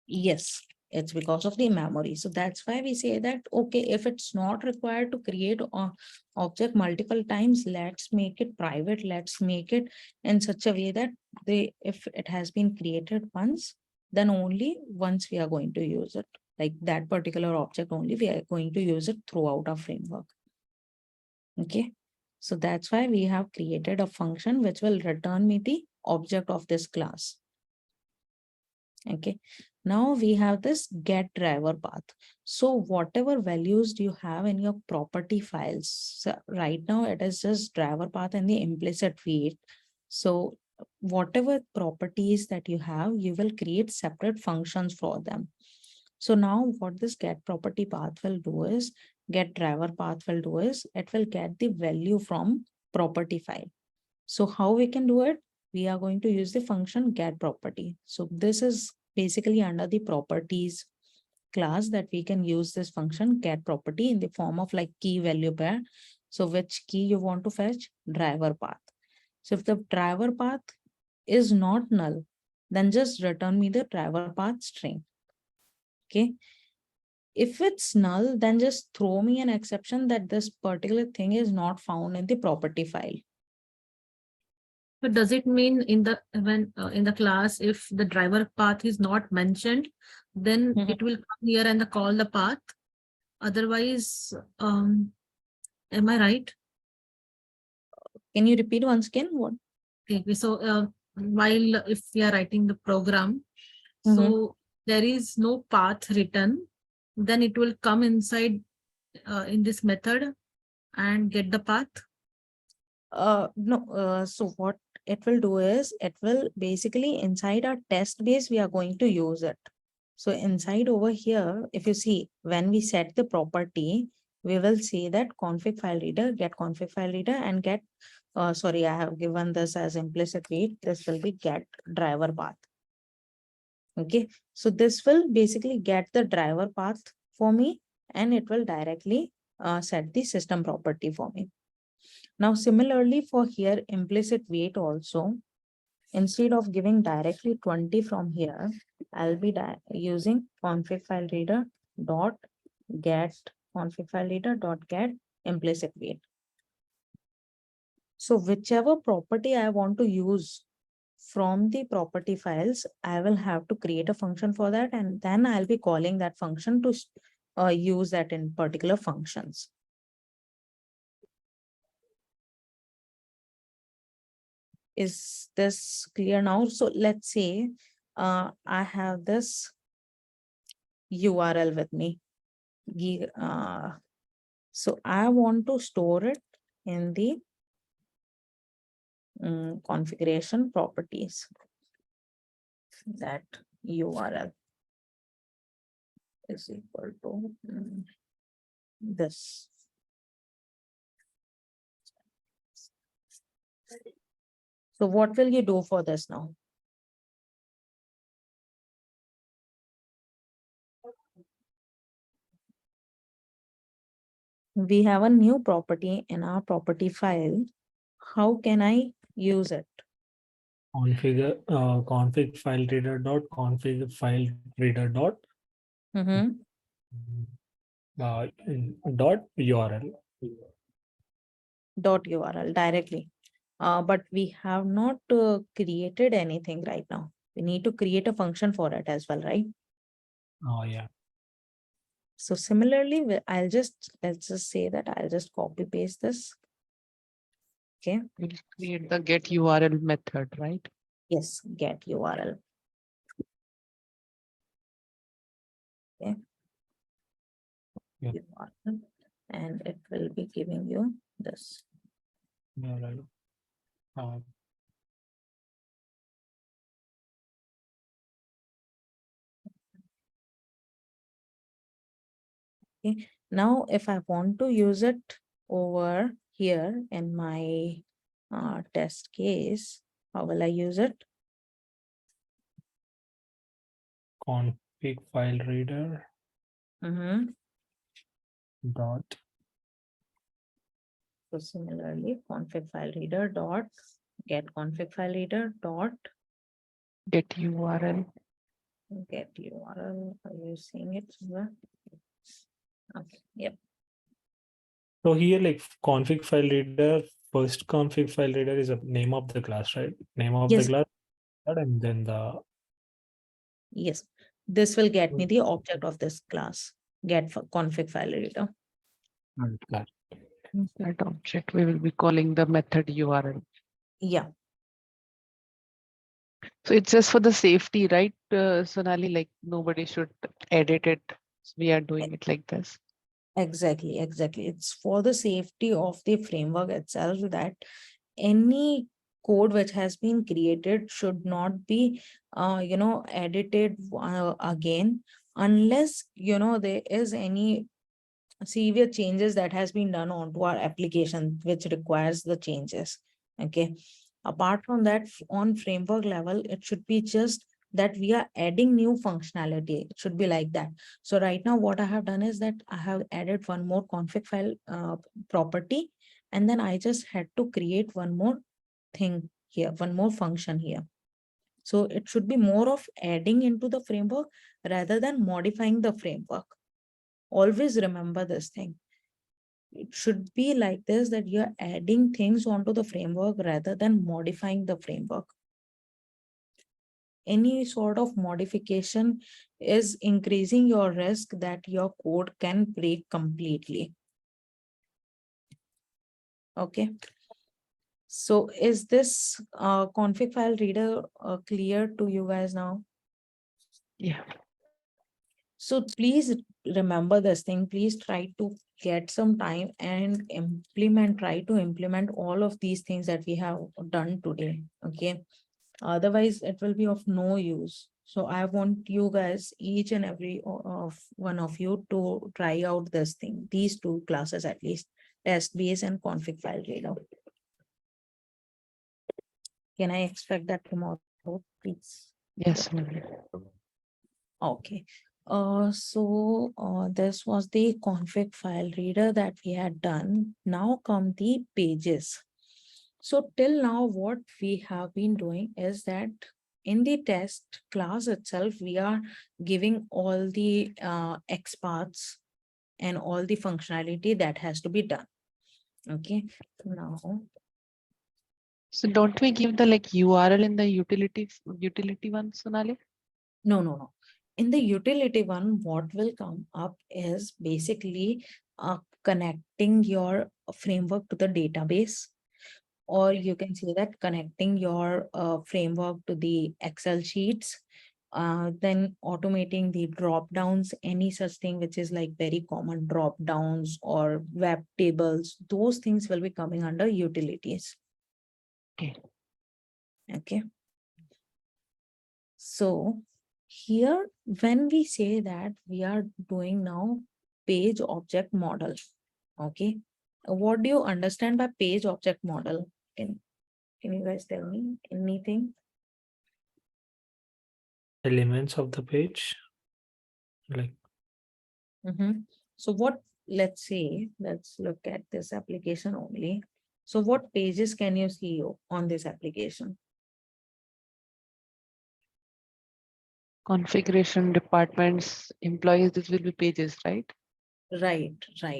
Yes, it's because of the memory. So that's why we say that, okay, if it's not required to create an object multiple times, let's make it private. Let's make it in such a way that if it has been created once, then only once we are going to use it. Like that particular object only, we are going to use it throughout our framework. Okay. So that's why we have created a function which will return me the object of this class. Okay. Now we have this get driver path. So whatever values do you have in your property files, so right now it is just driver path and the implicit weight. So whatever properties that you have, you will create separate functions for them. So now what this get property path will do is, get driver path will do is, it will get the value from property file. So how we can do it? We are going to use the function get property. So this is basically under the properties class that we can use this function get property in the form of like key value pair. So which key you want to fetch? Driver path. So if the driver path is not null, then just return me the driver path string. Okay. If it's null, then just throw me an exception that this particular thing is not found in the property file. But does it mean in the in the class, if the driver path is not mentioned, then Mhm. it will come here and call the path? Otherwise, am I right? Can you repeat once again? What? Okay, so while if we are writing the program, Mhm. so there is no path written, then it will come inside in this method and get the path. No, so what it will do is, it will basically inside our test base, we are going to use it. So inside over here, if you see, when we set the property, we will see that config file reader, get config file reader and get, sorry, I have given this as implicit weight. This will be get driver path. Okay, so this will basically get the driver path for me and it will directly set the system property for me. Now, similarly for here, implicit weight also, instead of giving directly 20 from here, I'll be using config file reader dot get config file reader dot get implicit weight. So whichever property I want to use from the property files, I will have to create a function for that, and then I'll be calling that function to use that in particular functions. Is this clear now? So let's say I have this URL with me. So I want to store it in the configuration properties. That URL is equal to this. So what will you do for this now? We have a new property in our property file. How can I use it? Config file reader dot config file reader dot Mhm. uh, dot URL. Dot URL directly. But we have not created anything right now. We need to create a function for it as well, right? Oh yeah. So similarly, let's just say that I'll just copy paste this. Okay. We'll create the get URL method, right? Yes, get URL. Okay. Yeah. URL, and it will be giving you this. Yeah, right. Okay. Now, if I want to use it over here in my test case, how will I use it? Config file reader Mm-hmm. dot So similarly, config file reader dot get config file reader dot Get URL. get URL. Are you seeing it somewhere? Okay. Yep. so here like config file reader, first config file reader is a name of the class, right? Name of the Yes. class, and then the Yes. This will get me the object of this class. Get config file reader. class. That object we will be calling the method URL. Yeah. So it's just for the safety, right, Sonali? Like nobody should edit it. We are doing it like this. Exactly, exactly. It's for the safety of the framework itself that any code which has been created should not be, edited again, unless, there is any severe changes that has been done onto our application, which requires the changes. Okay. Apart from that, on framework level, it should be just that we are adding new functionality. It should be like that. So right now, what I have done is that I have added one more config file property, and then I just had to create one more thing here, one more function here. So it should be more of adding into the framework rather than modifying the framework. Always remember this thing. It should be like this, that you're adding things onto the framework rather than modifying the framework. Any sort of modification is increasing your risk that your code can break completely. Okay. So is this config file reader clear to you guys now? Yeah. So please remember this thing. Please try to get some time and try to implement all of these things that we have done today. Okay. Otherwise, it will be of no use. So I want you guys, each and every of one of you, to try out this thing, these two classes at least, test base and config file reader. Can I expect that tomorrow, please? Yes, Sonali. Okay. This was the config file reader that we had done. Now come the pages. So till now, what we have been doing is that in the test class itself, we are giving all the XPaths and all the functionality that has to be done. Okay. Now, So don't we give the like URL in the utility one, Sonali? no. In the utility one, what will come up is basically connecting your framework to the database, or you can say that connecting your framework to the Excel sheets, then automating the drop downs, any such thing which is like very common drop downs or web tables, those things will be coming under utilities. Okay. Okay. So here, when we say that we are doing now page object model, okay, what do you understand by page object model? Can you guys tell me anything? Elements of the page, like So what, let's look at this application only. So what pages can you see on this application? Configuration, departments, employees, this will be pages, right? Right,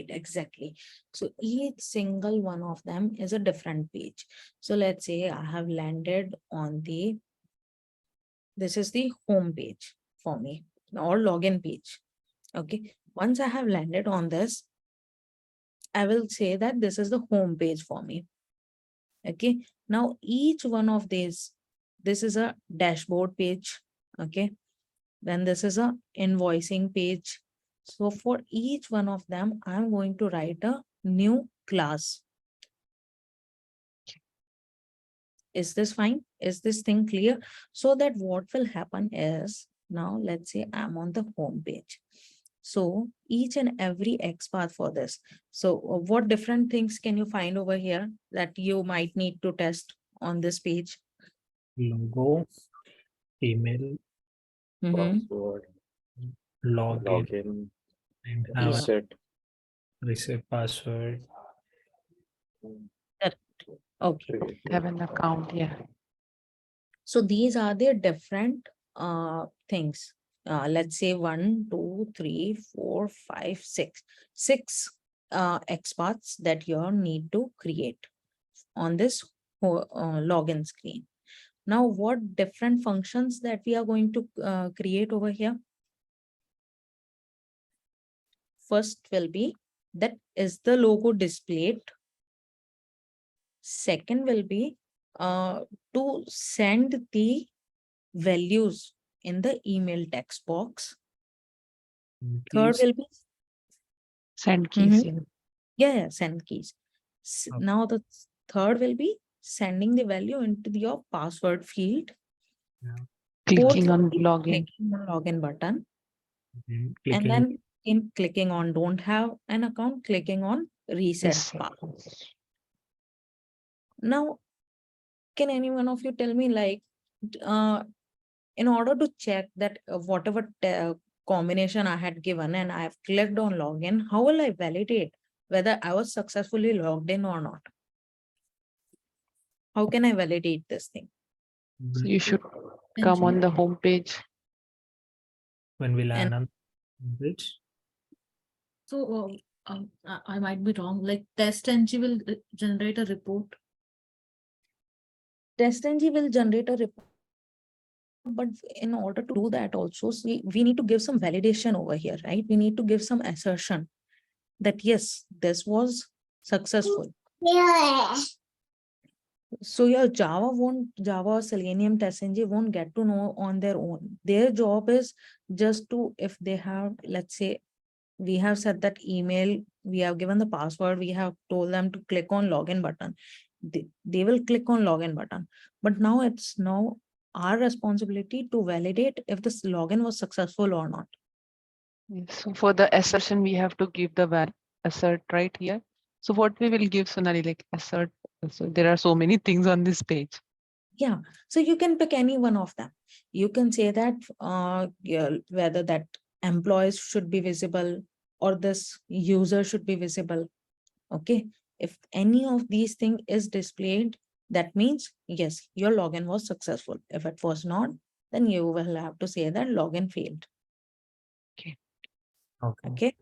exactly. So each single one of them is a different page. So let's say I have landed on this is the home page for me, or login page. Okay. Once I have landed on this, I will say that this is the home page for me. Okay. Now each one of these, this is a dashboard page. Okay. Then this is a invoicing page. So for each one of them, I'm going to write a new class. Is this fine? Is this thing clear? So that what will happen is, now let's say I'm on the home page. So each and every XPath for this. So what different things can you find over here that you might need to test on this page? logo, email, Password, login, login, and have Yeah. reset. a reset password. Okay. Have an account, yeah. So these are the different things. Let's say 1, 2, 3, 4, 5, 6. 6 XPaths that you need to create on this login screen. Now, what different functions that we are going to create over here? First will be that is the logo displayed. Second will be to send the values in the email text box. Third Keys. will be Send keys. Mhm. Yeah. yeah, send keys. Okay. Now the third will be sending the value into your password field. Yeah. Fourth Clicking will on be login. clicking on login button. And Clicking. then in clicking on don't have an account, clicking on reset Yes. password. Now, can any one of you tell me, like, in order to check that whatever combination I had given and I have clicked on login, how will I validate whether I was successfully logged in or not? How can I validate this thing? So you should come on the home page. When we land And on page. So I might be wrong. Like TestNG will generate a report. TestNG will generate a report, but in order to do that also, see, we need to give some validation over here, right? We need to give some assertion that yes, this was successful. So your Java or Selenium TestNG won't get to know on their own. Their job is just to, if they have, let's say, we have set that email, we have given the password, we have told them to click on login button. They will click on login button. But now it's now our responsibility to validate if this login was successful or not. Yes. So for the assertion, we have to give the assert right here. So what we will give, Sonali, like assert. So there are so many things on this page. Yeah, so you can pick any one of them. You can say that yeah, whether that employees should be visible or this user should be visible. Okay, if any of these things is displayed, that means yes, your login was successful. If it was not, then you will have to say that login failed. Okay. Okay.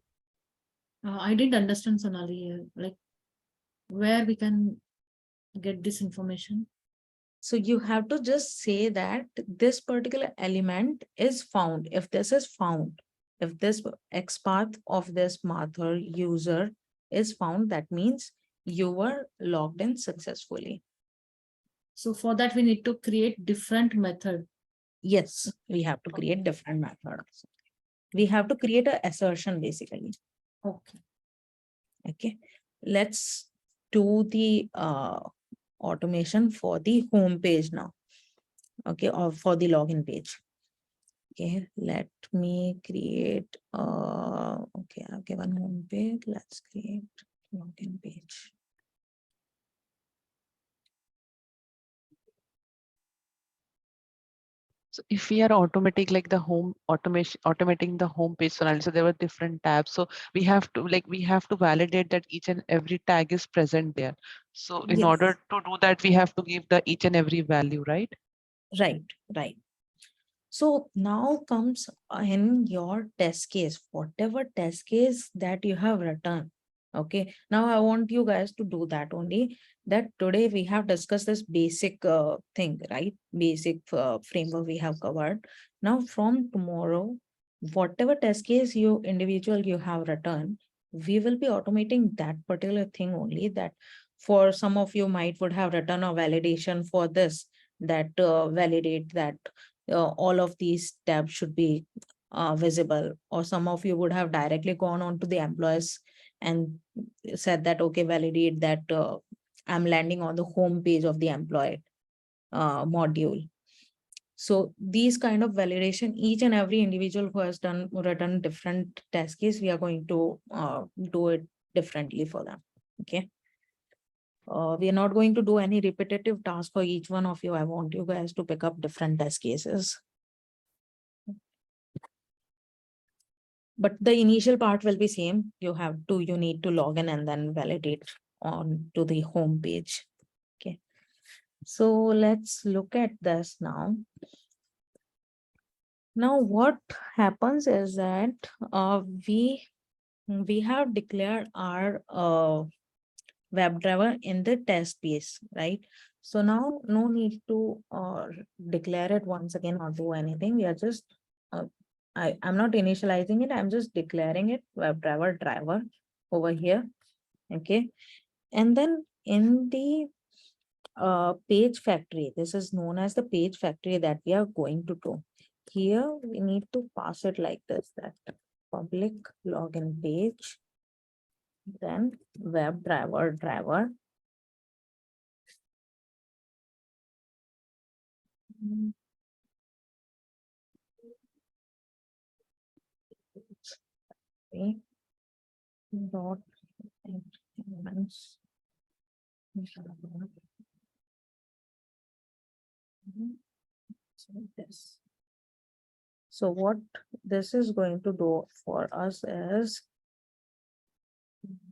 I didn't understand, Sonali. Like where we can get this information. So you have to just say that this particular element is found. If this is found, if this XPath of this mother user is found, that means you were logged in successfully. So for that, we need to create different method. Yes, we have to create different methods. We have to create an assertion basically. Okay. Okay, let's do the automation for the home page now. Okay, or for the login page. Okay, let me create okay, I've given home page. Let's create login page. So if we are automatic like the home automation, automating the home page, so there were different tabs. So we have to validate that each and every tag is present there. So in Yes. order to do that, we have to give the each and every value, right? Right, right. So now comes in your test case, whatever test case that you have written. Okay, now I want you guys to do that only. That today we have discussed this basic thing, right? Basic framework we have covered. Now from tomorrow, whatever test case you individual you have written, we will be automating that particular thing only. That for some of you might would have written a validation for this, that validate that all of these tabs should be visible, or some of you would have directly gone on to the employees and said that, okay, validate that I'm landing on the home page of the employee module. So these kind of validation, each and every individual who has written different test case, we are going to do it differently for them. Okay. We are not going to do any repetitive task for each one of you. I want you guys to pick up different test cases. But the initial part will be same. You need to log in and then validate on to the home page. Okay. So let's look at this now. Now what happens is that we have declared our WebDriver in the test piece, right? So now no need to declare it once again or do anything. We are just I'm not initializing it. I'm just declaring it WebDriver driver over here. Okay. And then in the page factory. This is known as the page factory that we are going to do. Here we need to pass it like this, that public login page, then web driver. Okay. Dot elements. So this. So what this is going to do for us is,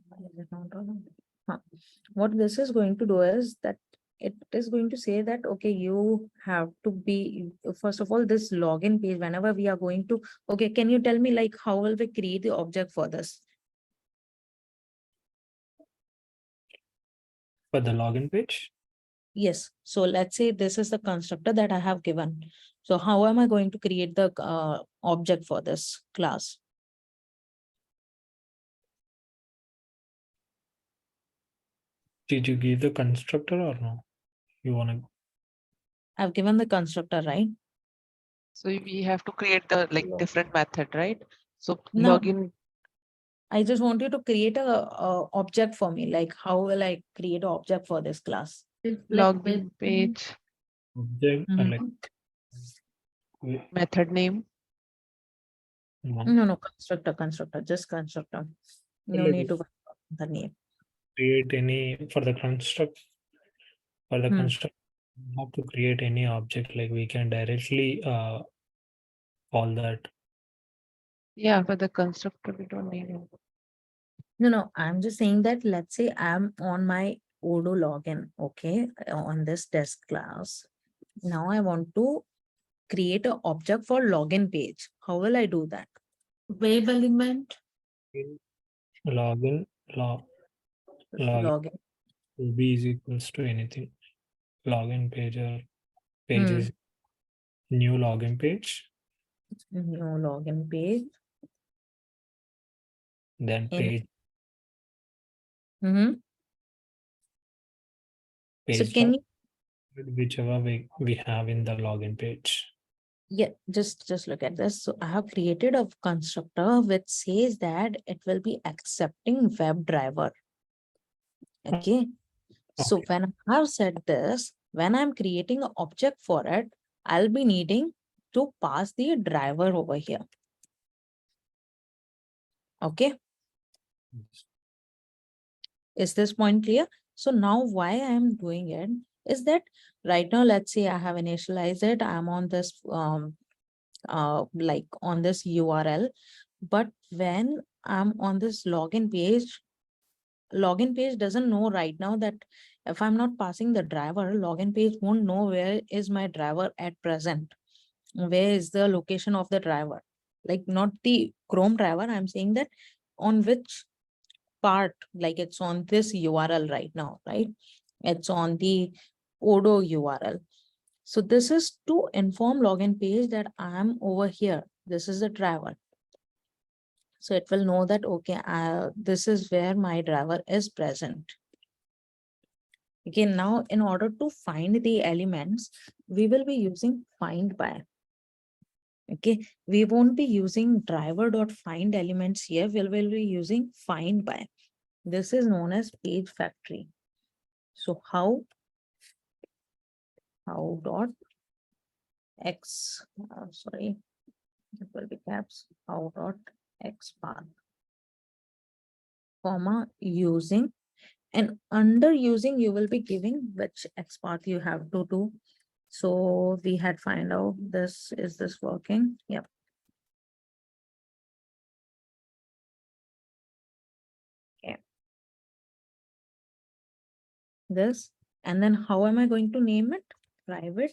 why is it not on? Huh. What this is going to do is that it is going to say that, okay, you have to be, first of all, this login page, whenever we are going to, okay, can you tell me like how will we create the object for this? For the login page, Yes. So let's say this is the constructor that I have given. So how am I going to create the object for this class? did you give the constructor or no? You want to I've given the constructor, right? So we have to create the like Log- different method, right? So No. login, I just want you to create a object for me. Like how will I create an object for this class? It's like login page, object Mhm. like method name. No, constructor, just constructor. No Like need to the name. create any for the construct for the Hmm. construct you have to create any object, like we can directly call that. Yeah, for the constructor, we don't need it. No, I'm just saying that let's say I'm on my Odoo login, okay, on this test class. Now I want to create an object for login page. How will I do that? web element. Login login Login. will be is equals to anything. Login page or Hmm. pages, new login page, New login page. then In page So page can dot, you, whichever we have in the login page. yeah, just look at this. So I have created a constructor which says that it will be accepting web driver. Okay. So Okay. when I have said this, when I'm creating an object for it, I'll be needing to pass the driver over here. Okay. Is this point clear? So now why I am doing it is that right now, let's say I have initialized it. I'm on this like on this URL, but when I'm on this login page doesn't know right now that if I'm not passing the driver, login page won't know where is my driver at present. Where is the location of the driver? Like not the Chrome driver. I'm saying that on which part, like it's on this URL right now, right? It's on the Odoo URL. So this is to inform login page that I'm over here. This is the driver. So it will know that, okay, this is where my driver is present. Okay, now in order to find the elements, we will be using find by. Okay, we won't be using driver.find elements here. We will be using find by. This is known as page factory. So how dot x, sorry, it will be caps, how dot x path, comma, using, and under using you will be giving which x path you have to do. So we had find out this, is this working? Yep. Okay. This, and then how am I going to name it? Private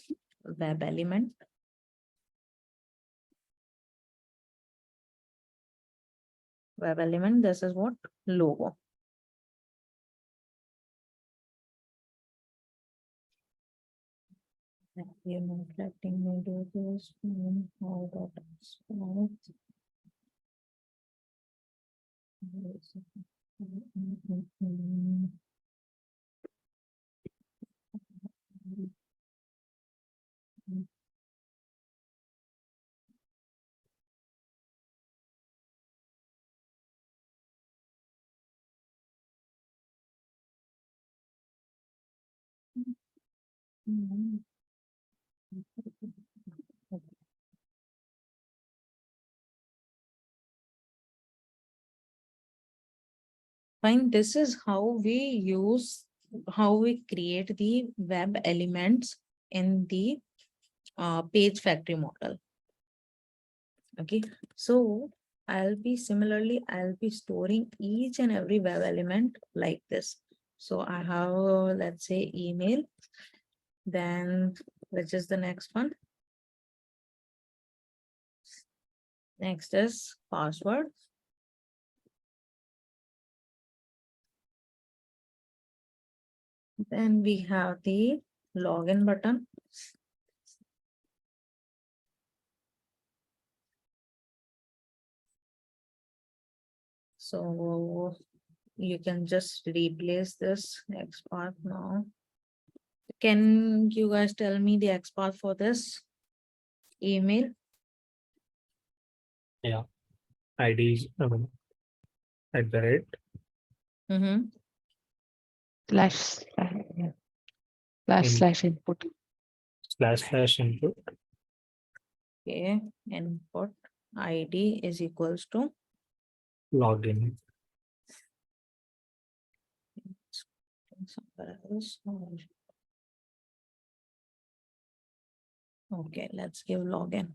web element. Web element, this is what? Logo. You're not letting me do this. How dot x path. Fine, this is how we create the web elements in the page factory model. Okay, so I'll be storing each and every web element like this. So I have, let's say, email, then which is the next one? Next is password. Then we have the login button. So you can just replace this XPath now. Can you guys tell me the XPath for this email? Yeah. ID is at the rate Mm-hmm. Slash, yeah. Slash input. / input. Okay, input ID is equals to Login. somewhere else. Okay, let's give login.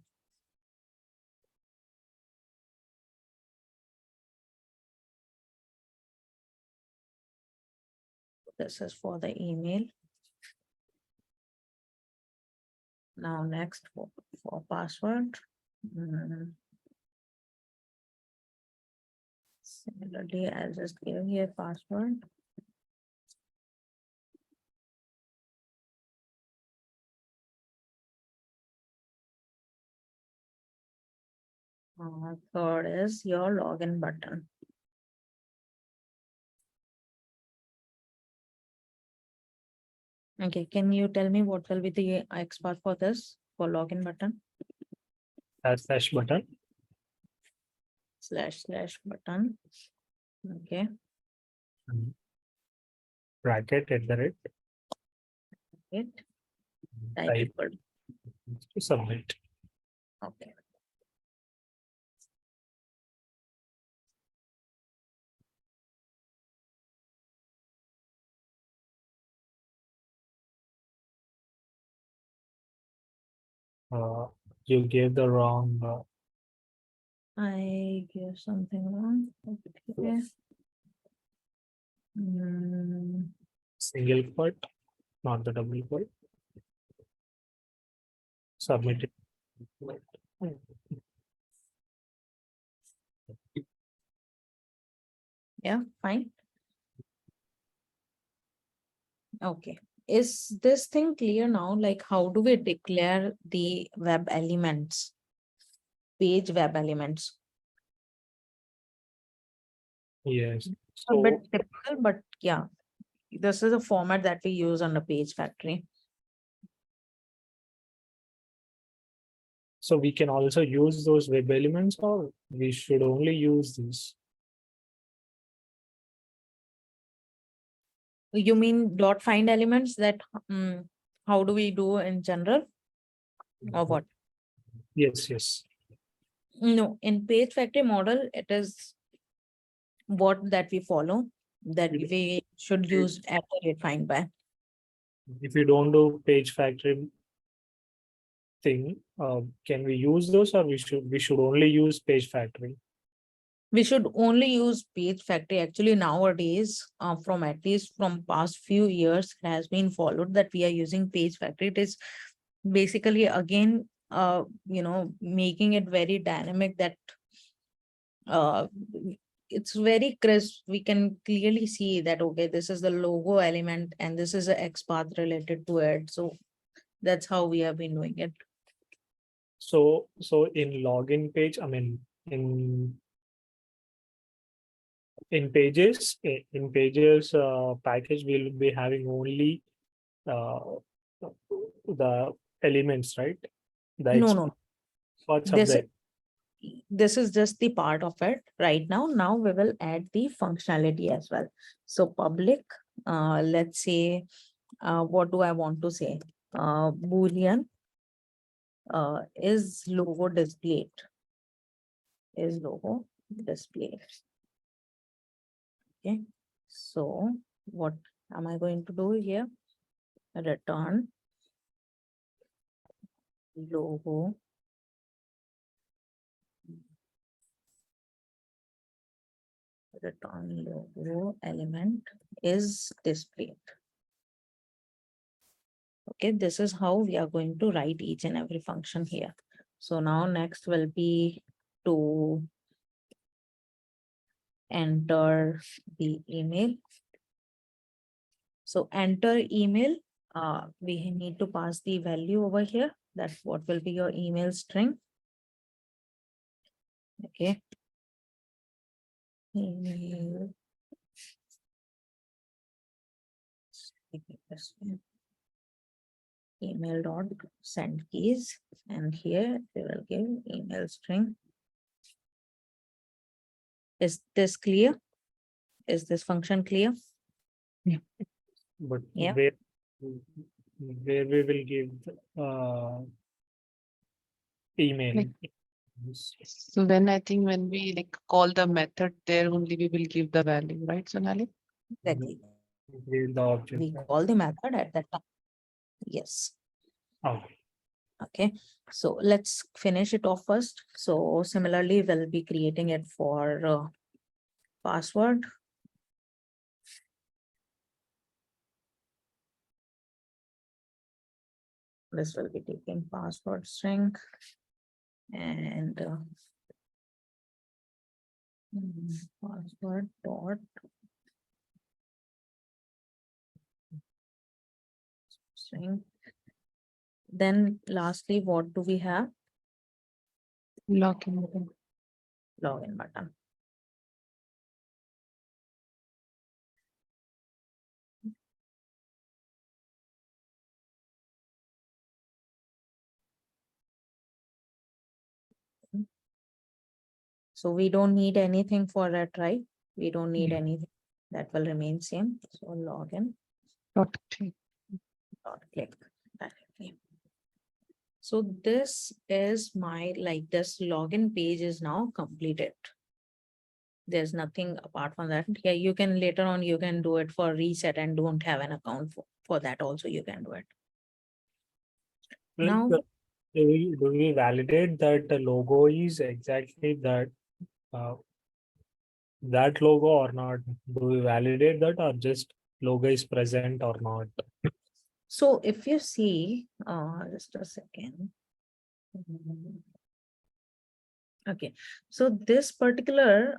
This is for the email. Now next for password. Similarly, I'll just give here password. Third is your login button. Okay, can you tell me what will be the XPath for this for login button? / button. / button. Okay. Bracket at the rate. It type Type equal. to submit. Okay. You gave the wrong I give something wrong. Okay. single quote, not the double quote. Submit it. Yeah, fine. Okay. Is this thing clear now? Like, how do we declare the web elements? Page web elements. Yes. A So bit typical, but yeah, this is a format that we use on the page factory. we can also use those web elements, or we should only use this. You mean dot find elements that how do we do in general or what? Yes, yes. No, in page factory model, it is what that we follow that we should use at the rate find by. If you don't do page factory thing, can we use those, or we should only use page factory? We should only use page factory. Actually, nowadays, from at least from past few years, it has been followed that we are using page factory. It is basically again, making it very dynamic that it's very crisp. We can clearly see that, okay, this is the logo element and this is a XPath related to it. So that's how we have been doing it. So in login page, I mean in pages package, we'll be having only the elements, right? The No, no. parts of This the this is just the part of it right now. Now we will add the functionality as well. So public, let's say, what do I want to say? Boolean is logo displayed. Is logo displayed. Okay. So what am I going to do here? Return logo return logo element is displayed. Okay, this is how we are going to write each and every function here. So now next will be to enter the email. So enter email, we need to pass the value over here. That's what will be your email string. Okay. Email. Email dot send keys, and here we will give email string. Is this clear? Is this function clear? but Yeah. where we will give email. Like- So then I think when we like call the method there only we will give the value, right, Sonali? Exactly. Give the object. We call the method at that time. Yes. Okay. Okay, so let's finish it off first. So similarly, we'll be creating it for password. This will be taking password string and password dot string. Then lastly, what do we have? Login button. Login button. So we don't need anything for that, right? We don't need anything. That will remain same. So login Dot click. dot click directly. So this is my, like, this login page is now completed. There's nothing apart from that. Yeah, you can later on, you can do it for reset and don't have an account for that also, you can do it. Now, Do we validate that the logo is exactly that logo or not? Do we validate that or just logo is present or not? so if you see, just a second. Okay, so this particular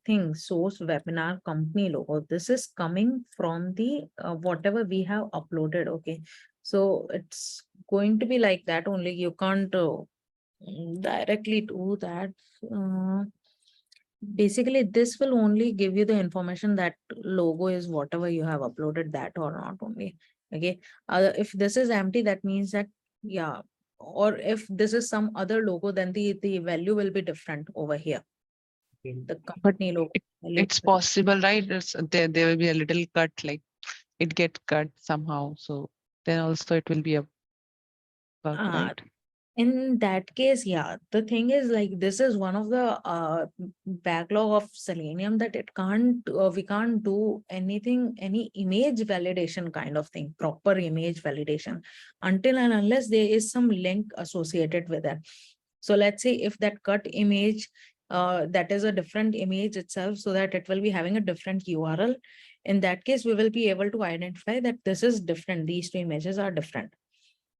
thing, source webinar company logo, this is coming from the whatever we have uploaded. Okay, so it's going to be like that only. You can't directly do that. Basically, this will only give you the information that logo is whatever you have uploaded, that or not only. Okay, if this is empty, that means that, yeah, or if this is some other logo, then the value will be different over here. The company logo. value It's will be- possible, right? There will be a little cut, like it get cut somehow. So then also it will be a bug, Ah, right? In that case, yeah, the thing is, like, this is one of the backlog of Selenium, that it can't, we can't do anything, any image validation kind of thing, proper image validation, until and unless there is some link associated with it. So let's say if that cut image, that is a different image itself, so that it will be having a different URL. In that case, we will be able to identify that this is different, these two images are different.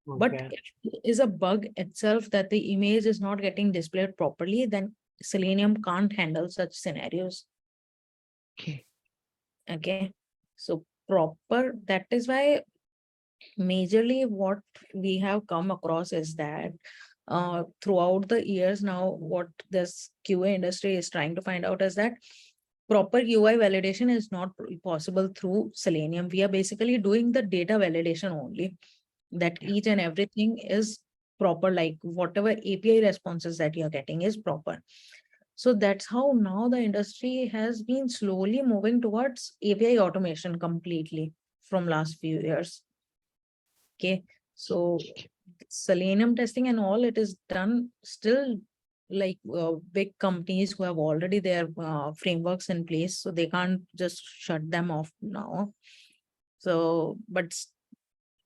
But Okay. if it is a bug itself that the image is not getting displayed properly, then Selenium can't handle such scenarios. Okay. Okay, so proper, that is why majorly what we have come across is that throughout the years now, what this QA industry is trying to find out is that proper UI validation is not possible through Selenium. We are basically doing the data validation only. that Yeah. each and everything is proper, like whatever API responses that you're getting is proper. So that's how now the industry has been slowly moving towards API automation completely from last few years. Okay, so Selenium testing and all, it is done still like big companies who have already their frameworks in place, so they can't just shut them off now. So, but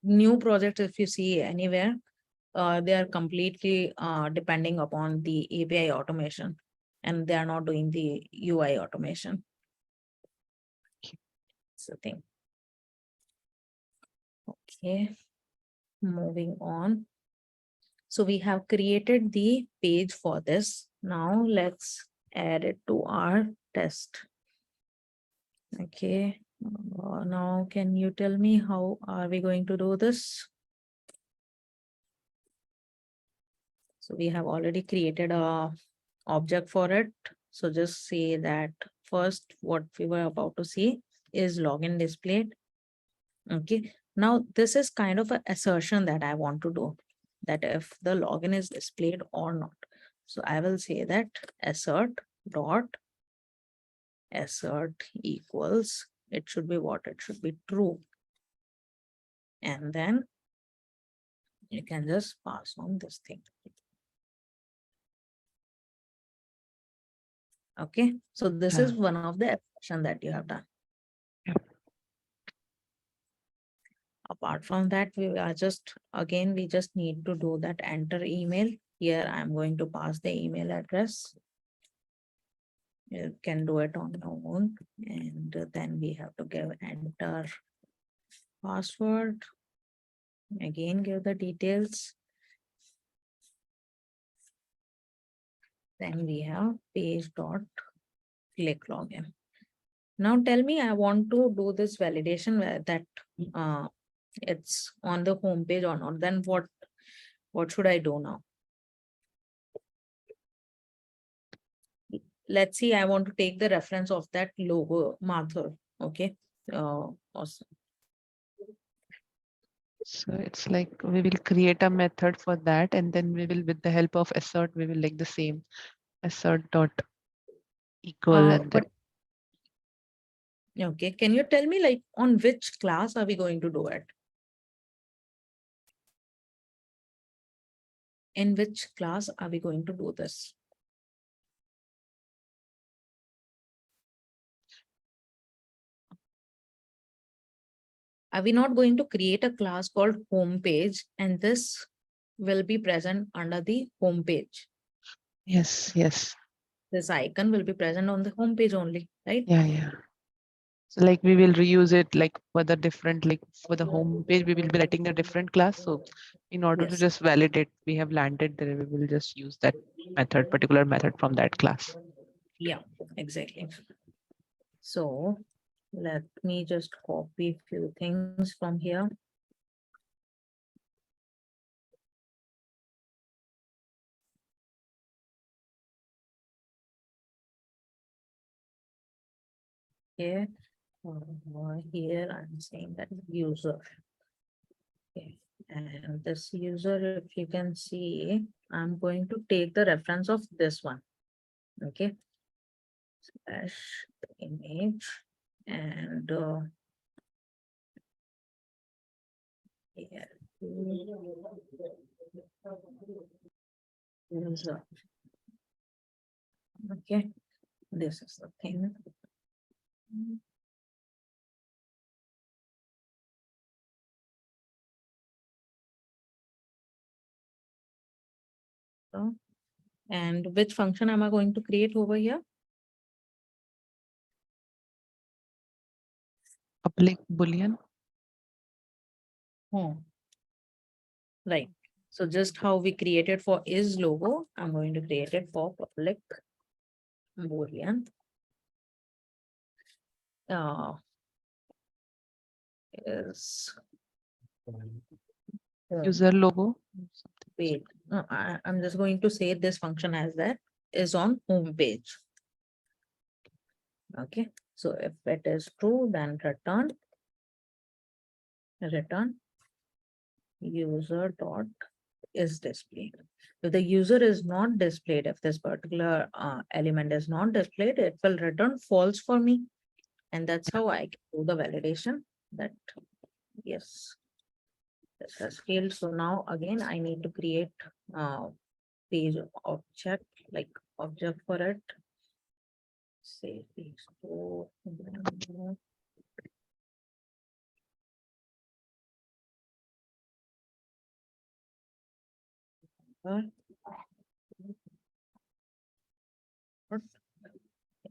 new projects, if you see anywhere, they are completely depending upon the API automation, and they are not doing the UI automation. That's the thing. Okay, moving on. So we have created the page for this. Now let's add it to our test. Okay, now can you tell me how are we going to do this? So we have already created a object for it. So just say that first what we were about to see is login displayed. Okay, now this is kind of an assertion that I want to do, that if the login is displayed or not. So I will say that assert dot assert equals, it should be what? It should be true. And then you can just pass on this thing. Okay, so this is one of the assertion that you have done. Yeah. Apart from that, we are just, again, we just need to do that enter email. Here I'm going to pass the email address. You can do it on your own. And then we have to give enter password. Again, give the details. Then we have page dot click login. Now tell me, I want to do this validation where that it's on the home page or not. Then what should I do now? Let's see, I want to take the reference of that logo method. Okay. Awesome. So it's like we will create a method for that, and then we will, with the help of assert, we will like the same assert dot equal and then But okay, can you tell me like on which class are we going to do it? In which class are we going to do this? Are we not going to create a class called homepage, and this will be present under the homepage? yes. This icon will be present on the homepage only, right? Yeah. So like we will reuse it like for the different, like for the home page, we will be writing a different class. So in order to Yes. just validate, we have landed there, we will just use that method, particular method from that class. Yeah, exactly. So let me just copy few things from here. Okay, here I'm saying that user. Okay, and this user, if you can see, I'm going to take the reference of this one. Okay, slash image and here. User. Okay, this is the thing. And which function am I going to create over here? Public Boolean. Right. So just how we created for is logo, I'm going to create it for public Boolean. Is User logo. wait, no, I'm just going to say this function as that is on home page. Okay, so if it is true, then return user dot is displayed. If the user is not displayed, if this particular element is not displayed, it will return false for me. And that's how I can do the validation that yes, this has failed. So now again, I need to create page object, like object for it. Say page 4.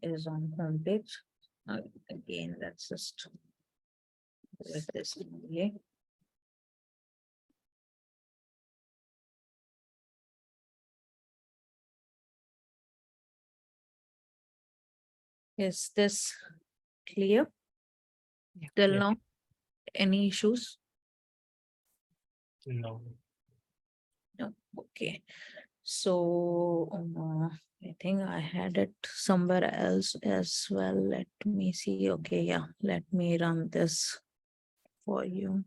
Is on home page. Again, let's just with this only. Is this clear Yeah. till Yeah. now? Any issues? No. No. Okay. So I think I had it somewhere else as well. Let me see. Okay, yeah. Let me run this for you.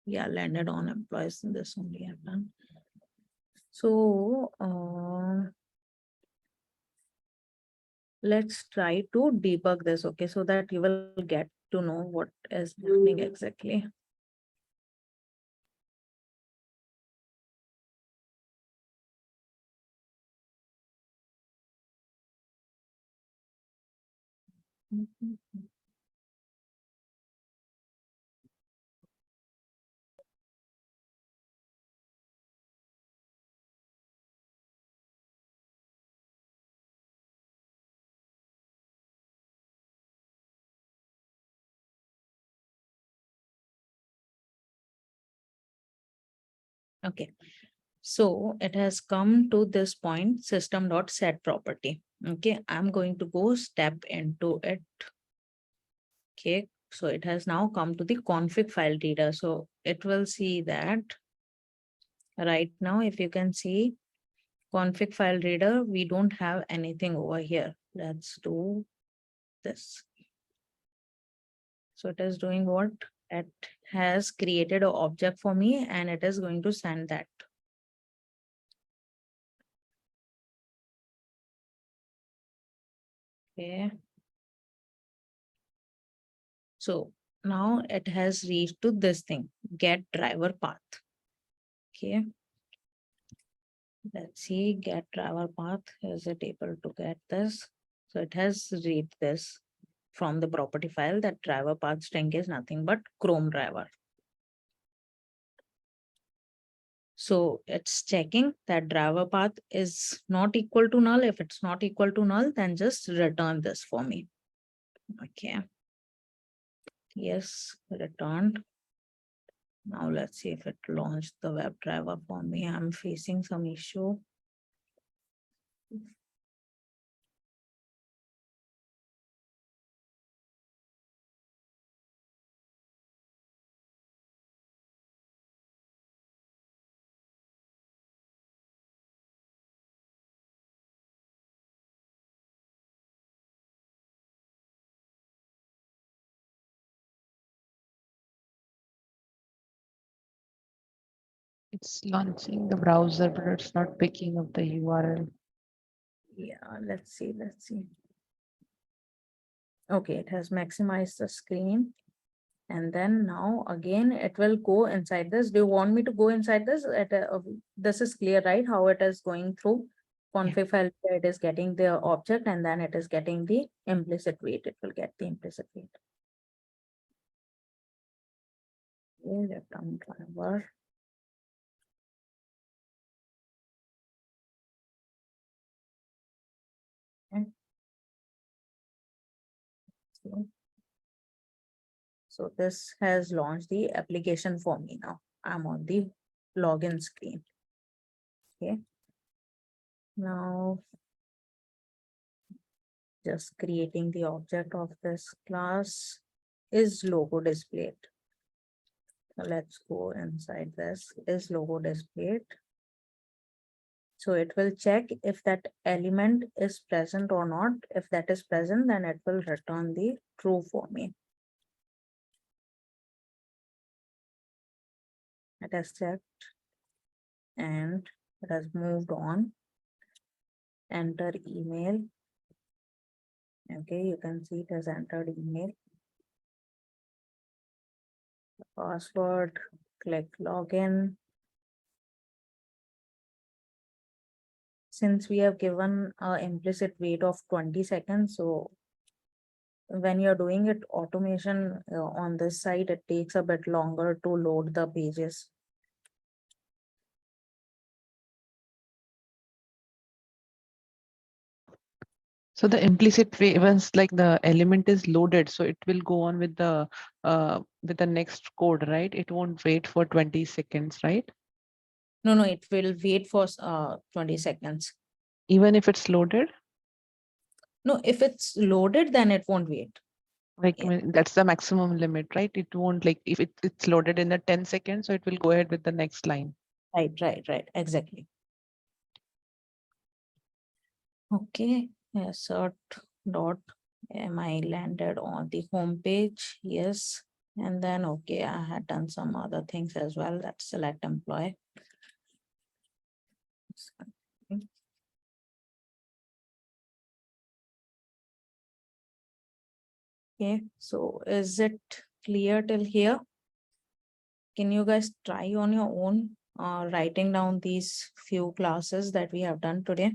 Yeah, landed on employees in this only I've done. So let's try to debug this, okay, so that you will get to know what is happening exactly. Okay, so it has come to this point, system.set property. Okay, I'm going to go step into it. Okay, so it has now come to the config file reader. So it will see that right now, if you can see config file reader, we don't have anything over here. Let's do this. So it is doing what? It has created an object for me and it is going to send that. Okay. So now it has reached to this thing, get driver path. Okay. Let's see, get driver path. Is it able to get this? So it has read this from the property file that driver path string is nothing but Chrome driver. So it's checking that driver path is not equal to null. If it's not equal to null, then just return this for me. Okay. Yes, returned. Now let's see if it launched the web driver for me. I'm facing some issue. It's launching the browser, but it's not picking up the URL. Yeah, let's see, let's see. Okay, it has maximized the screen. And then now again, it will go inside this. Do you want me to go inside this? This is clear, right? How it is going through config file, it is getting the object and then it is getting the implicit weight. It will get the implicit weight. Okay, return driver. Okay. So this has launched the application for me now. I'm on the login screen. Okay. Now just creating the object of this class is logo displayed. So let's go inside this is logo displayed. So it will check if that element is present or not. If that is present, then it will return the true for me. It has checked and it has moved on. Enter email. Okay, you can see it has entered email. Password, click login. Since we have given an implicit wait of 20 seconds, so when you're doing it automation on this side, it takes a bit longer to load the pages. So the implicit way, once like the element is loaded, so it will go on with the next code, right? It won't wait for 20 seconds, right? No, it will wait for 20 seconds. Even if it's loaded, No, if it's loaded, then it won't wait. like Yeah. that's the maximum limit, right? It won't, like if it's loaded in the 10 seconds, so it will go ahead with the next line. Right, exactly. Okay, assert dot am I landed on the home page? Yes. And then, okay, I had done some other things as well. Let's select employee. Okay, so is it clear till here? Can you guys try on your own, writing down these few classes that we have done today?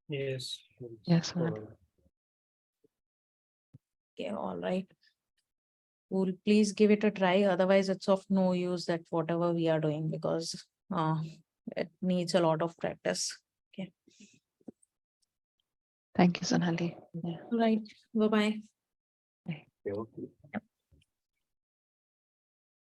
Yes. Yes, Sonali. Okay, all right. Cool. Please give it a try. Otherwise, it's of no use that whatever we are doing, because it needs a lot of practice. Okay. Thank you, Sonali. Yeah. All right. Bye-bye. Okay.